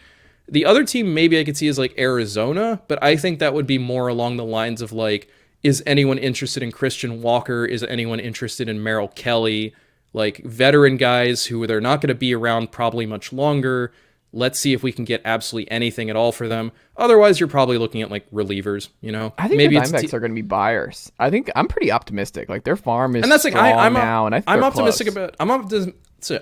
the other team maybe I could see is like Arizona, but I think that would be more along the lines of like, is anyone interested in Christian Walker? Is anyone interested in Merrill Kelly? Like veteran guys who they're not going to be around probably much longer. Let's see if we can get absolutely anything at all for them. Otherwise, you're probably looking at like relievers, you know? I think maybe the Diamondbacks are going to be buyers. I think I'm pretty optimistic. Like their farm is strong now, and I think I'm they're optimistic close.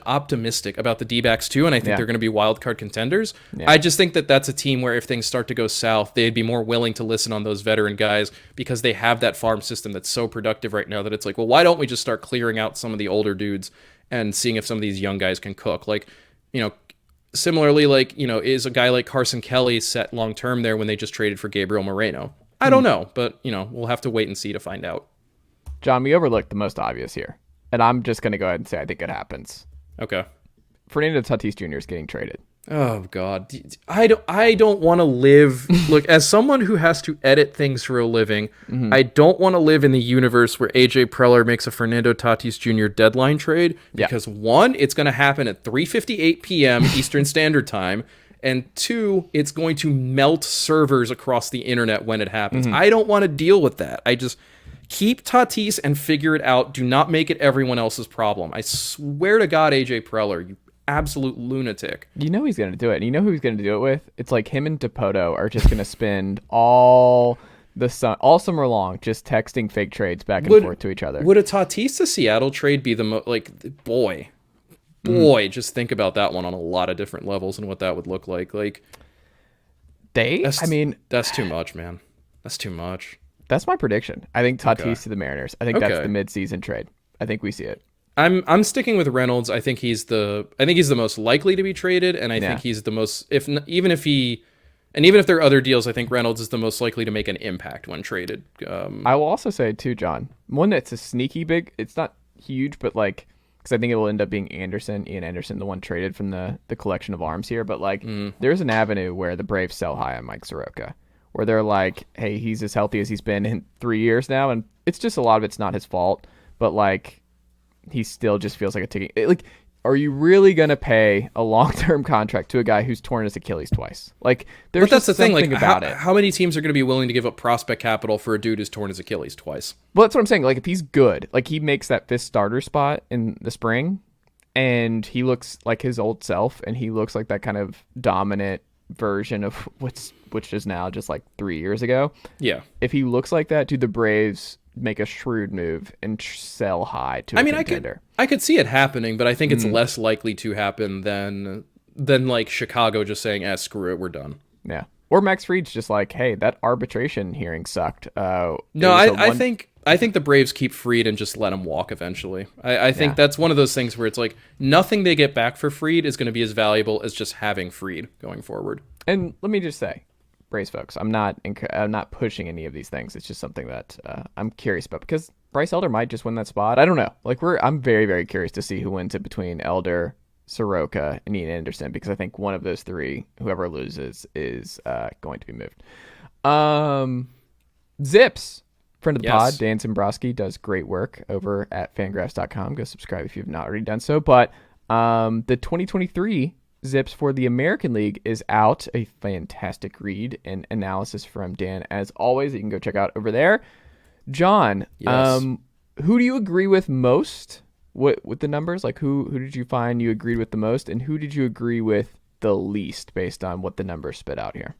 optimistic about the D-backs too, and I think they're going to be wild card contenders. Yeah. I just think that that's a team where if things start to go south, they'd be more willing to listen on those veteran guys because they have that farm system that's so productive right now that it's like, well, why don't we just start clearing out some of the older dudes and seeing if some of these young guys can cook? Like, you know, similarly, like, you know, is a guy like Carson Kelly set long term there when they just traded for Gabriel Moreno? I don't know, but, you know, we'll have to wait and see to find out. John, we overlooked the most obvious here, and I'm just going to go ahead and say I think it happens. Okay. Fernando Tatis Jr. is getting traded. Oh God, I don't want to live. Look, as someone who has to edit things for a living, I don't want to live in the universe where AJ Preller makes a Fernando Tatis Jr. deadline trade because one, it's going to happen at 3:58 p.m. Eastern Standard Time, and two, it's going to melt servers across the internet when it happens. I don't want to deal with that. I just keep Tatis and figure it out. Do not make it everyone else's problem. I swear to God, AJ Preller, you absolute lunatic. You know he's going to do it. And you know who he's going to do it with? It's like him and DePoto are just going to spend all summer long just texting fake trades back and forth to each other. Would a Tatis to Seattle trade be the boy, just think about that one on a lot of different levels and what that would look like. Like that's too much, man. That's too much. That's my prediction. I think Tatis to the Mariners. I think that's the mid-season trade. I think we see it. I'm sticking with Reynolds. I think he's the most likely to be traded, and I think he's the most even if there are other deals, I think Reynolds is the most likely to make an impact when traded. I will also say too, John, one that's a sneaky big. It's not huge, but like because I think it will end up being Ian Anderson, the one traded from the collection of arms here. But like there's an avenue where the Braves sell high on Mike Soroka, where they're like, hey, he's as healthy as he's been in 3 years now, and it's just a lot of it's not his fault, but like. He still just feels like a ticking. Like, are you really gonna pay a long-term contract to a guy who's torn his Achilles twice? Like, there's that's the thing. Like, about it. How many teams are going to be willing to give up prospect capital for a dude who's torn his Achilles twice? Well, that's what I'm saying. Like, if he's good, like he makes that fifth starter spot in the spring, and he looks like his old self, and he looks like that kind of dominant version of which is now just like 3 years ago. Yeah. If he looks like that, do the Braves make a shrewd move and sell high to a contender? I could see it happening, but I think it's less likely to happen than like Chicago just saying, screw it, we're done. Yeah. Or Max Fried's just like, hey, that arbitration hearing sucked. No, I think the Braves keep Fried and just let him walk eventually. I think that's one of those things where it's like nothing they get back for Fried is going to be as valuable as just having Fried going forward. And let me just say, Braves folks, I'm not pushing any of these things. It's just something that I'm curious about because Bryce Elder might just win that spot. I don't know. Like I'm very, very curious to see who wins it between Elder, Soroka, and Ian Anderson because I think one of those three, whoever loses, is going to be moved. Zips, friend of the pod, Dan Zimbrowski, does great work over at Fangraphs.com. Go subscribe if you've not already done so. But the 2023 Zips for the American League is out. A fantastic read and analysis from Dan, as always, that you can go check out over there. John, who do you agree with most with the numbers? Like, who did you find you agreed with the most, and who did you agree with the least based on what the numbers spit out here?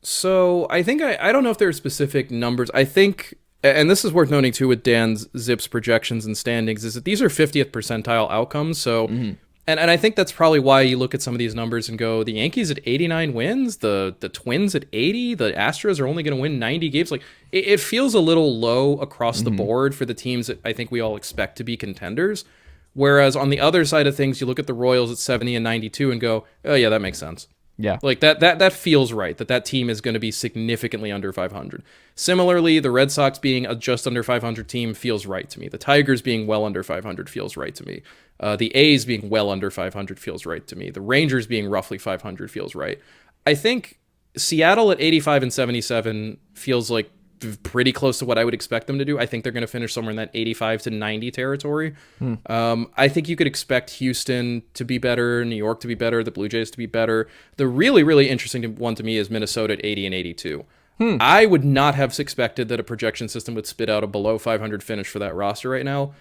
So I think I don't know if there are specific numbers. I think, and this is worth noting too with Dan's Zips projections and standings, is that these are 50th percentile outcomes. So. And I think that's probably why you look at some of these numbers and go, the Yankees at 89 wins, the Twins at 80, the Astros are only going to win 90 games. Like it feels a little low across the board for the teams that I think we all expect to be contenders. Whereas on the other side of things, you look at the Royals at 70 and 92 and go, oh yeah, that makes sense. Yeah. Like that feels right, that team is going to be significantly under 500. Similarly, the Red Sox being a just under 500 team feels right to me. The Tigers being well under 500 feels right to me. The A's being well under 500 feels right to me. The Rangers being roughly 500 feels right. I think Seattle at 85 and 77 feels like pretty close to what I would expect them to do. I think they're going to finish somewhere in that 85 to 90 territory. I think you could expect Houston to be better, New York to be better, the Blue Jays to be better. The really, really interesting one to me is Minnesota at 80 and 82. I would not have expected that a projection system would spit out a below 500 finish for that roster right now.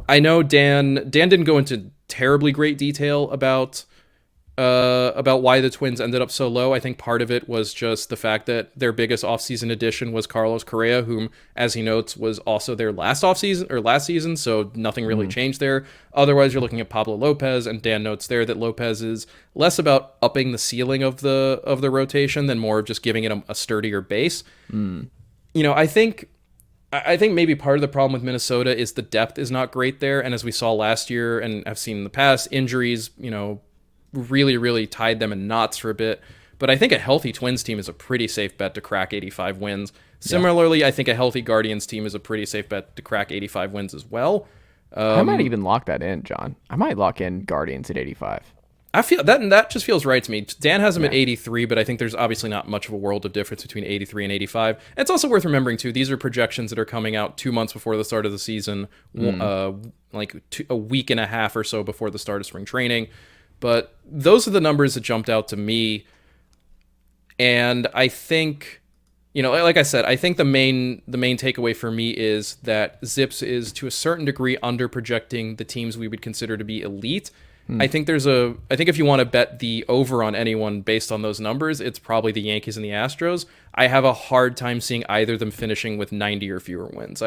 I know Dan didn't go into terribly great detail about why the Twins ended up so low. I think part of it was just the fact that their biggest offseason addition was Carlos Correa, whom, as he notes, was also their last season, so nothing really changed there. Otherwise, you're looking at Pablo Lopez, and Dan notes there that Lopez is less about upping the ceiling of the rotation than more of just giving it a sturdier base. I think maybe part of the problem with Minnesota is the depth is not great there, and as we saw last year and have seen in the past, injuries, really, really tied them in knots for a bit. But I think a healthy Twins team is a pretty safe bet to crack 85 wins. Similarly, I think a healthy Guardians team is a pretty safe bet to crack 85 wins as well. I might even lock that in, John. I might lock in Guardians at 85. I feel that just feels right to me. Dan has them at 83, but I think there's obviously not much of a world of difference between 83 and 85. And it's also worth remembering, too, these are projections that are coming out 2 months before the start of the season, a week and a half or so before the start of spring training. But those are the numbers that jumped out to me. And I think, like I said, I think the main takeaway for me is that Zips is to a certain degree under projecting the teams we would consider to be elite. I think if you want to bet the over on anyone based on those numbers, it's probably the Yankees and the Astros. I have a hard time seeing either of them finishing with 90 or fewer wins.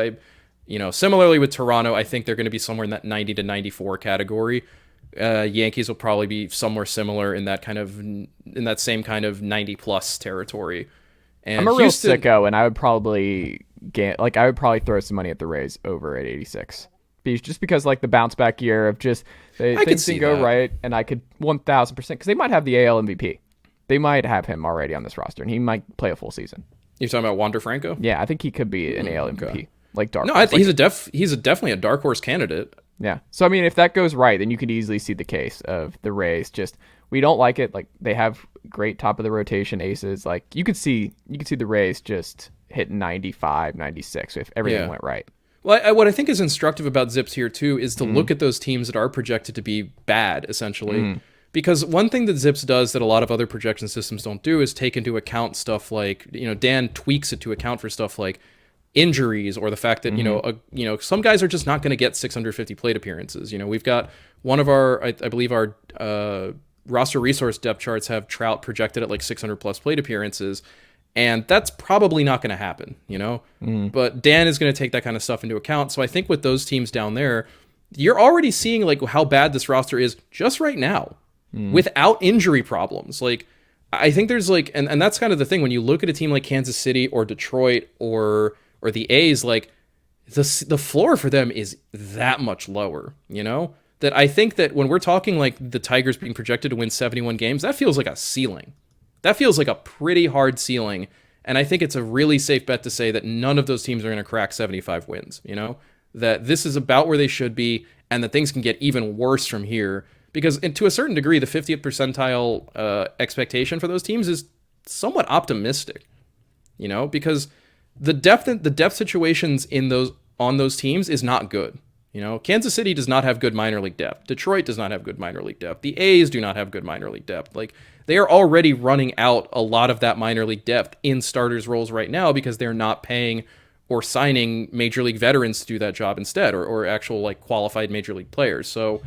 Similarly with Toronto, I think they're going to be somewhere in that 90 to 94 category. Yankees will probably be somewhere similar in that same kind of 90 plus territory. And I'm a real sicko, and I would probably throw some money at the Rays over at 86. Just because the bounce back year of just things can go right, and I could 1,000% because they might have the AL MVP. They might have him already on this roster, and he might play a full season. You're talking about Wander Franco? Yeah, I think he could be an AL MVP. Okay. Dark. No, he's definitely a dark horse candidate. Yeah. So, I mean, if that goes right, then you could easily see the case of the Rays. We don't like it. They have great top of the rotation aces. You could see the Rays just hit 95, 96 if everything went right. Well, what I think is instructive about Zips here, too, is to look at those teams that are projected to be bad, essentially. Because one thing that Zips does that a lot of other projection systems don't do is take into account stuff like, Dan tweaks it to account for stuff like injuries or the fact that some guys are just not going to get 650 plate appearances. We've got one of our I believe our roster resource depth charts have Trout projected at 600 plus plate appearances, and that's probably not going to happen. But Dan is going to take that kind of stuff into account. So I think with those teams down there, you're already seeing how bad this roster is just right now without injury problems. I think there's and that's kind of the thing when you look at a team like Kansas City or Detroit or the A's, the floor for them is that much lower, that I think that when we're talking the Tigers being projected to win 71 games, that feels like a ceiling. That feels like a pretty hard ceiling. And I think it's a really safe bet to say that none of those teams are going to crack 75 wins, that this is about where they should be and that things can get even worse from here. Because to a certain degree, the 50th percentile expectation for those teams is somewhat optimistic, because the depth situations on those teams is not good. Kansas City does not have good minor league depth. Detroit does not have good minor league depth. The A's do not have good minor league depth. They are already running out a lot of that minor league depth in starters roles right now because they're not paying or signing major league veterans to do that job instead, or actual qualified major league players. So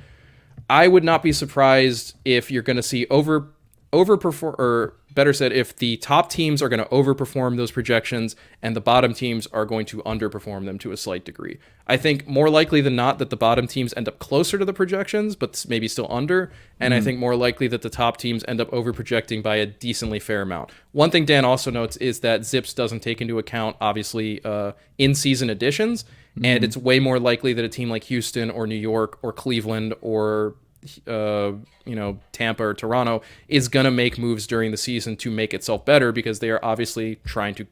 I would not be surprised if you're going to see overperform, or better said, if the top teams are going to overperform those projections and the bottom teams are going to underperform them to a slight degree. I think more likely than not that the bottom teams end up closer to the projections, but maybe still under. And I think more likely that the top teams end up overprojecting by a decently fair amount. One thing Dan also notes is that Zips doesn't take into account, obviously, in-season additions. And it's way more likely that a team like Houston or New York or Cleveland or Tampa or Toronto is going to make moves during the season to make itself better because they are obviously trying to,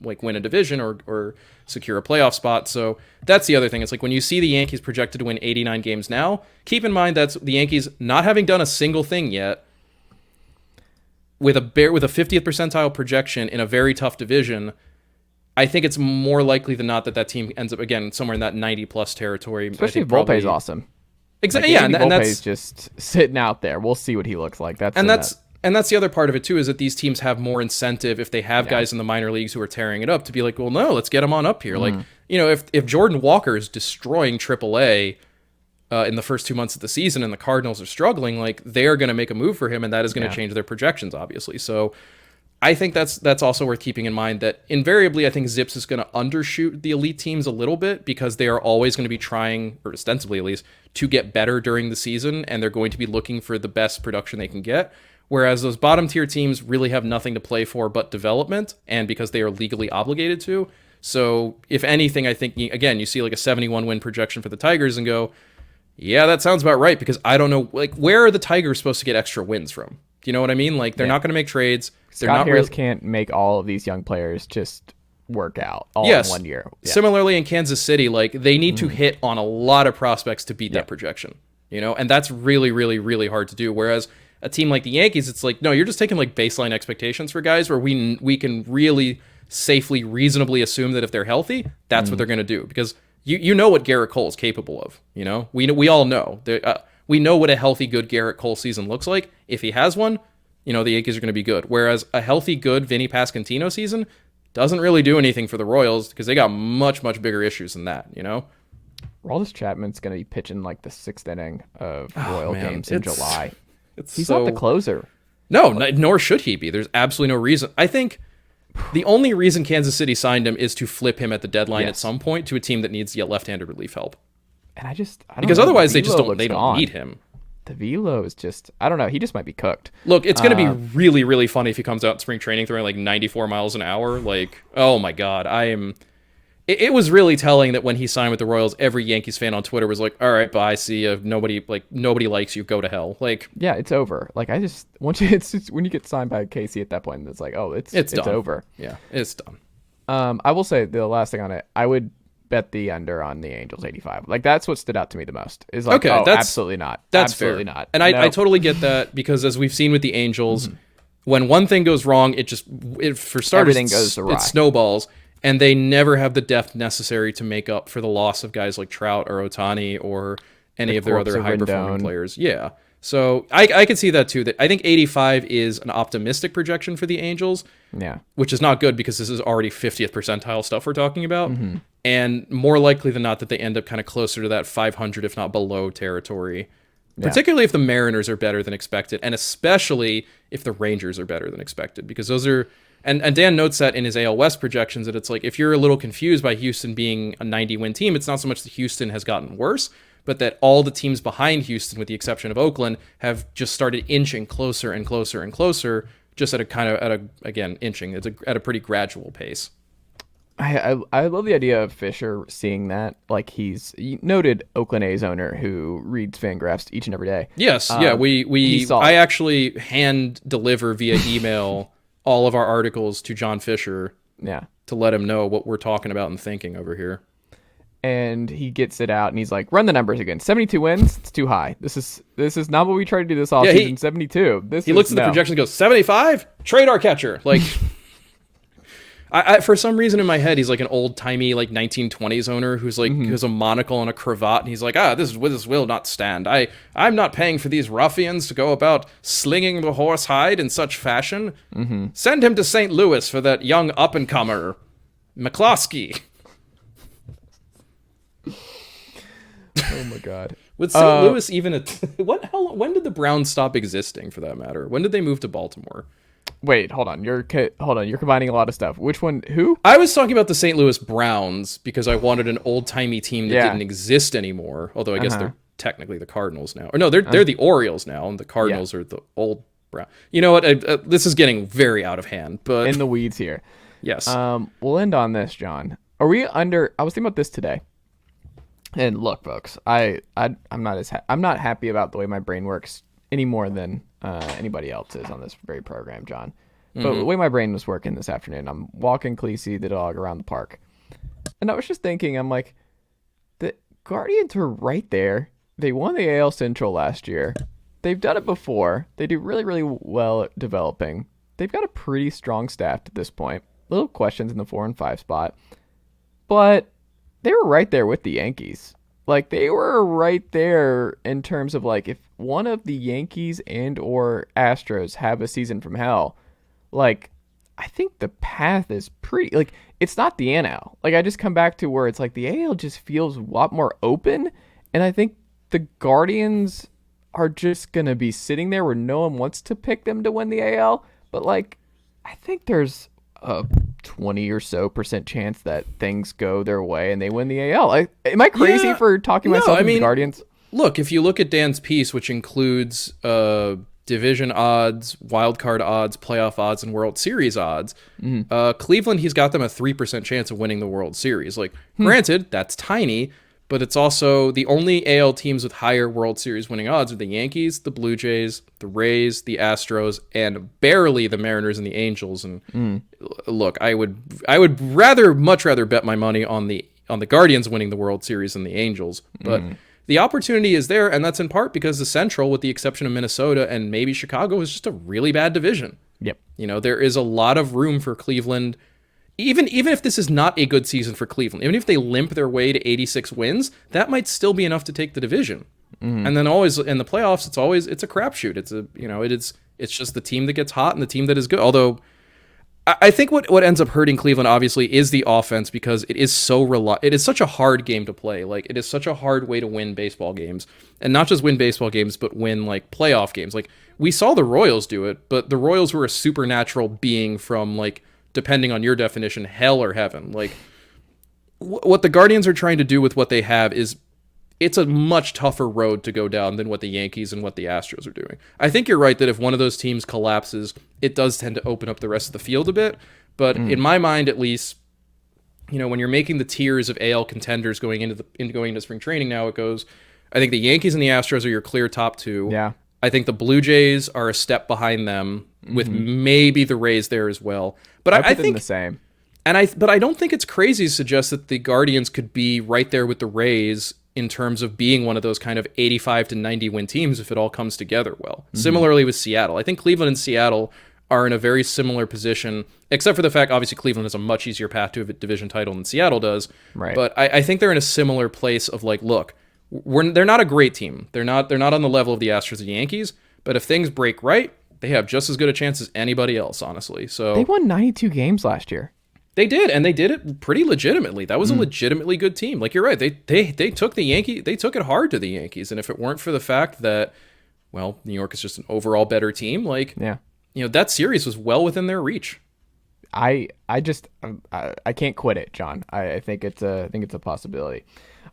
win a division or secure a playoff spot. So that's the other thing. It's when you see the Yankees projected to win 89 games now, keep in mind that's the Yankees not having done a single thing yet with a 50th percentile projection in a very tough division. I think it's more likely than not that team ends up again somewhere in that 90 plus territory. Especially if Volpe's awesome. Exactly. Yeah, and that's just sitting out there. We'll see what he looks like. That's And that's the other part of it too, is that these teams have more incentive if they have guys in the minor leagues who are tearing it up to be like, well, no, let's get them on up here. Like, if Jordan Walker is destroying AAA in the first 2 months of the season and the Cardinals are struggling, like, they are going to make a move for him, and that is going to change their projections, obviously. So I think that's also worth keeping in mind, that invariably I think Zips is going to undershoot the elite teams a little bit because they are always going to be trying, or ostensibly at least, to get better during the season, and they're going to be looking for the best production they can get. Whereas those bottom tier teams really have nothing to play for but development, and because they are legally obligated to. So if anything, I think, again, you see like a 71 win projection for the Tigers and go, yeah, that sounds about right, because I don't know, like, where are the Tigers supposed to get extra wins from? Do you know what I mean? Like, they're not going to make trades. Scott Harris can't make all of these young players just work out all in 1 year. Yeah. Similarly in Kansas City, like, they need to hit on a lot of prospects to beat that projection, you know, and that's really, really, really hard to do. Whereas a team like the Yankees, it's like, no, you're just taking like baseline expectations for guys where we can really safely, reasonably assume that if they're healthy, that's what they're going to do, because you know what Garrett Cole is capable of. You know, we all know. We know what a healthy, good Garrett Cole season looks like. If he has one, you know, the Yankees are going to be good. Whereas a healthy, good Vinny Pasquantino season doesn't really do anything for the Royals, because they got much, much bigger issues than that, you know? Aroldis Chapman's going to be pitching like the 6th inning of Royal games in July. He's so... not the closer. No, nor should he be. There's absolutely no reason. I think the only reason Kansas City signed him is to flip him at the deadline at some point to a team that needs left-handed relief help. And I don't because know, otherwise they just don't need him. The velo is just, I don't know, he just might be cooked. Look, it's going to be really, really funny if he comes out in spring training throwing like 94 miles an hour. Like, oh my God, It was really telling that when he signed with the Royals, every Yankees fan on Twitter was like, all right, bye, see ya. Nobody likes you, go to hell. Like, yeah, it's over. Like, when you get signed by Casey at that point, it's like, oh, it's done. over. Yeah, it's done. I will say the last thing on it, I would bet the under on the Angels 85. Like, that's what stood out to me the most. Is like, okay, absolutely not. That's absolutely fair. Not. And I totally get that, because as we've seen with the Angels, when one thing goes wrong, for starters, everything goes awry. It snowballs. And they never have the depth necessary to make up for the loss of guys like Trout or Ohtani or any of their other high-performing players. Yeah. So I could see that too. That I think 85 is an optimistic projection for the Angels. Yeah. Which is not good, because this is already 50th percentile stuff we're talking about. And more likely than not that they end up kind of closer to that 500, if not below territory. Yeah. Particularly if the Mariners are better than expected, and especially if the Rangers are better than expected, because those are... And Dan notes that in his AL West projections, that it's like, if you're a little confused by Houston being a 90-win team, it's not so much that Houston has gotten worse, but that all the teams behind Houston, with the exception of Oakland, have just started inching closer and closer and closer, just at a pretty gradual pace. I love the idea of Fisher seeing that. Like, he's noted Oakland A's owner who reads Fangraphs each and every day. Yes, I actually hand deliver via email all of our articles to John Fisher, to let him know what we're talking about and thinking over here. And he gets it out, and he's like, "Run the numbers again. 72 wins. It's too high. This is not what we tried to do this offseason. 72. He looks at the projections and goes, 75. Trade our catcher." Like, I for some reason in my head, he's like an old timey like 1920s owner who's like who's a monocle and a cravat, and he's like, this will not stand. I'm not paying for these ruffians to go about slinging the horse hide in such fashion. Send him to St. Louis for that young up and comer, McCloskey. Oh my God. With St. Louis even when did the Browns stop existing, for that matter? When did they move to Baltimore? Wait, hold on. You're combining a lot of stuff. Which one? Who? I was talking about the St. Louis Browns, because I wanted an old-timey team that didn't exist anymore. Although I guess they're technically the Cardinals now. Or no, they're the Orioles now, and the Cardinals are the old Brown. You know what? This is getting very out of hand, but in the weeds here. Yes. We'll end on this, John. Are we under? I was thinking about this today. And look, folks, I'm not happy about the way my brain works any more than anybody else is on this very program, John. But the way my brain was working this afternoon, I'm walking Khaleesi the dog around the park, and I was just thinking, I'm like, the Guardians are right there. They won the AL Central last year. They've done it before. They do really, really well at developing. They've got a pretty strong staff at this point. Little questions in the 4 and 5 spot, but they were right there with the Yankees. like they were right there in terms of like if one of the Yankees and or Astros have a season from hell, like I think the path is pretty like it's not the NL. Like I just come back to where it's like the AL just feels a lot more open, and I think the Guardians are just gonna be sitting there where no one wants to pick them to win the AL. But like I think there's a 20 or so percent chance that things go their way and they win the AL. Am I crazy for talking myself into the Guardians? Look, if you look at Dan's piece, which includes division odds, wild card odds, playoff odds, and World Series odds, Cleveland, he's got them a 3% chance of winning the World Series. Like, granted, that's tiny, but it's also the only AL teams with higher World Series winning odds are the Yankees, the Blue Jays, the Rays, the Astros, and barely the Mariners and the Angels. And look, I would much rather bet my money on the Guardians winning the World Series than the Angels. But the opportunity is there, and that's in part because the Central, with the exception of Minnesota and maybe Chicago, is just a really bad division. Yep. You know, there is a lot of room for Cleveland. Even if this is not a good season for Cleveland, even if they limp their way to 86 wins, that might still be enough to take the division. And then always in the playoffs, it's a crapshoot. It's just the team that gets hot and the team that is good. Although I think what ends up hurting Cleveland obviously is the offense, because it is it is such a hard game to play. Like, it is such a hard way to win baseball games, and not just win baseball games, but win like playoff games. Like, we saw the Royals do it, but the Royals were a supernatural being from, like, depending on your definition, hell or heaven. Like, what the Guardians are trying to do with what they have is, it's a much tougher road to go down than what the Yankees and what the Astros are doing. I think you're right that if one of those teams collapses, it does tend to open up the rest of the field a bit. But in my mind, at least, you know, when you're making the tiers of AL contenders going into spring training now, it goes, I think the Yankees and the Astros are your clear top two. Yeah. I think the Blue Jays are a step behind them, with maybe the Rays there as well. But I think the same. But I don't think it's crazy to suggest that the Guardians could be right there with the Rays in terms of being one of those kind of 85 to 90 win teams if it all comes together well. Similarly with Seattle. I think Cleveland and Seattle are in a very similar position, except for the fact, obviously, Cleveland has a much easier path to a division title than Seattle does. Right. But I think they're in a similar place of like, look, they're not a great team. They're not on the level of the Astros and Yankees, but if things break right, they have just as good a chance as anybody else, honestly. So they won 92 games last year. They did, and they did it pretty legitimately. That was a legitimately good team. Like, you're right. They took they took it hard to the Yankees, and if it weren't for the fact that, well, New York is just an overall better team, like, yeah, you know, that series was well within their reach. I can't quit it, John. I think it's a possibility.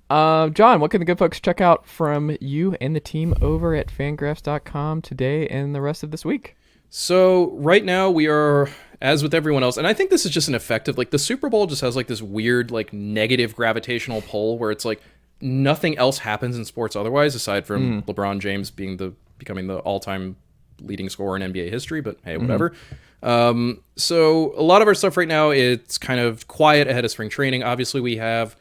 John, what can the good folks check out from you and the team over at Fangraphs.com today and the rest of this week? So right now we are, as with everyone else, and I think this is just an effect of, like, the Super Bowl just has like this weird, like, negative gravitational pull where it's like nothing else happens in sports otherwise aside from LeBron James becoming the all-time leading scorer in NBA history, but hey, whatever. So a lot of our stuff right now, it's kind of quiet ahead of spring training. Obviously we have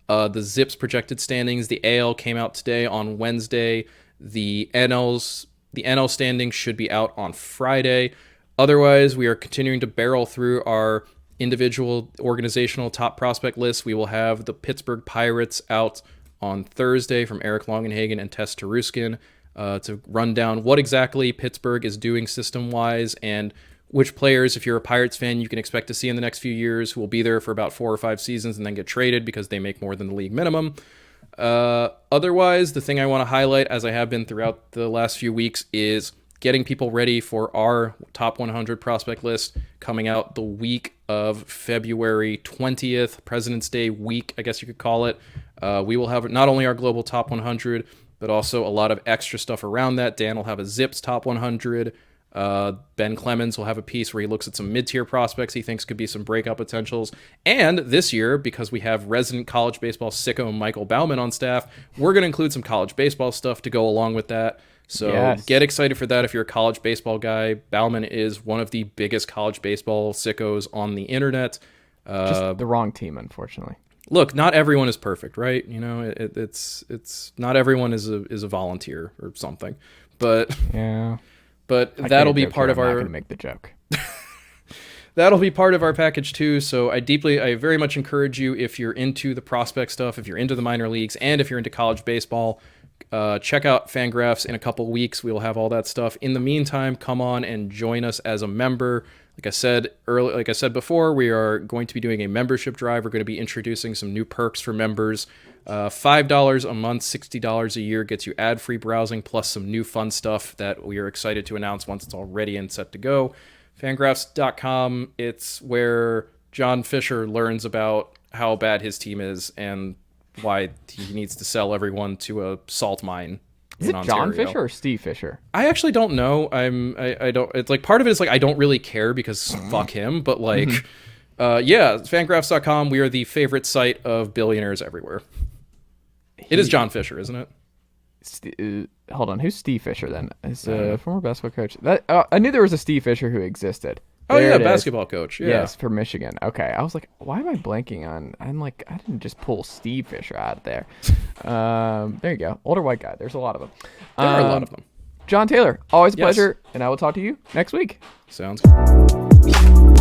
the Zips projected standings. The AL came out today on Wednesday. The NL standings should be out on Friday. Otherwise, we are continuing to barrel through our individual organizational top prospect lists. We will have the Pittsburgh Pirates out on Thursday from Eric Longenhagen and Tess Taruskin to run down what exactly Pittsburgh is doing system-wise and which players, if you're a Pirates fan, you can expect to see in the next few years, who will be there for about 4 or 5 seasons and then get traded because they make more than the league minimum. Otherwise, the thing I want to highlight, as I have been throughout the last few weeks, is getting people ready for our top 100 prospect list coming out the week of February 20th, President's Day week, I guess you could call it. We will have not only our global top 100, but also a lot of extra stuff around that. Dan will have a Zips top 100. Ben Clemens will have a piece where he looks at some mid-tier prospects he thinks could be some breakout potentials. And this year, because we have resident college baseball sicko Michael Bauman on staff, we're going to include some college baseball stuff to go along with that. So Get excited for that if you're a college baseball guy. Bauman is one of the biggest college baseball sickos on the internet. Just the wrong team, unfortunately. Look, not everyone is perfect, right? You know, it's not everyone is a volunteer or something, but yeah. But that'll be part of our. I'm not going to make the joke. that'll be part of our package too. So I very much encourage you, if you're into the prospect stuff, if you're into the minor leagues, and if you're into college baseball, check out Fangraphs in a couple weeks. We'll have all that stuff. In the meantime, come on and join us as a member. Like I said before, we are going to be doing a membership drive. We're going to be introducing some new perks for members. $5 a month, $60 a year gets you ad-free browsing, plus some new fun stuff that we are excited to announce once it's all ready and set to go. Fangraphs.com, it's where John Fisher learns about how bad his team is and why he needs to sell everyone to a salt mine. Is it John Fisher or Steve Fisher? I actually don't know. I don't. It's like part of it is like I don't really care because fuck him. But like, yeah, Fangraphs.com. We are the favorite site of billionaires everywhere. It is John Fisher, isn't it? Hold on, who's Steve Fisher then? Is a former basketball coach. I knew there was a Steve Fisher who existed. Oh yeah, basketball coach. Yeah. Yes, for Michigan. Okay, I was like, why am I blanking on? I'm like, I didn't just pull Steve Fisher out of there. There you go, older white guy. There's a lot of them. There are a lot of them. Jon Tayler, always a pleasure, and I will talk to you next week. Sounds good.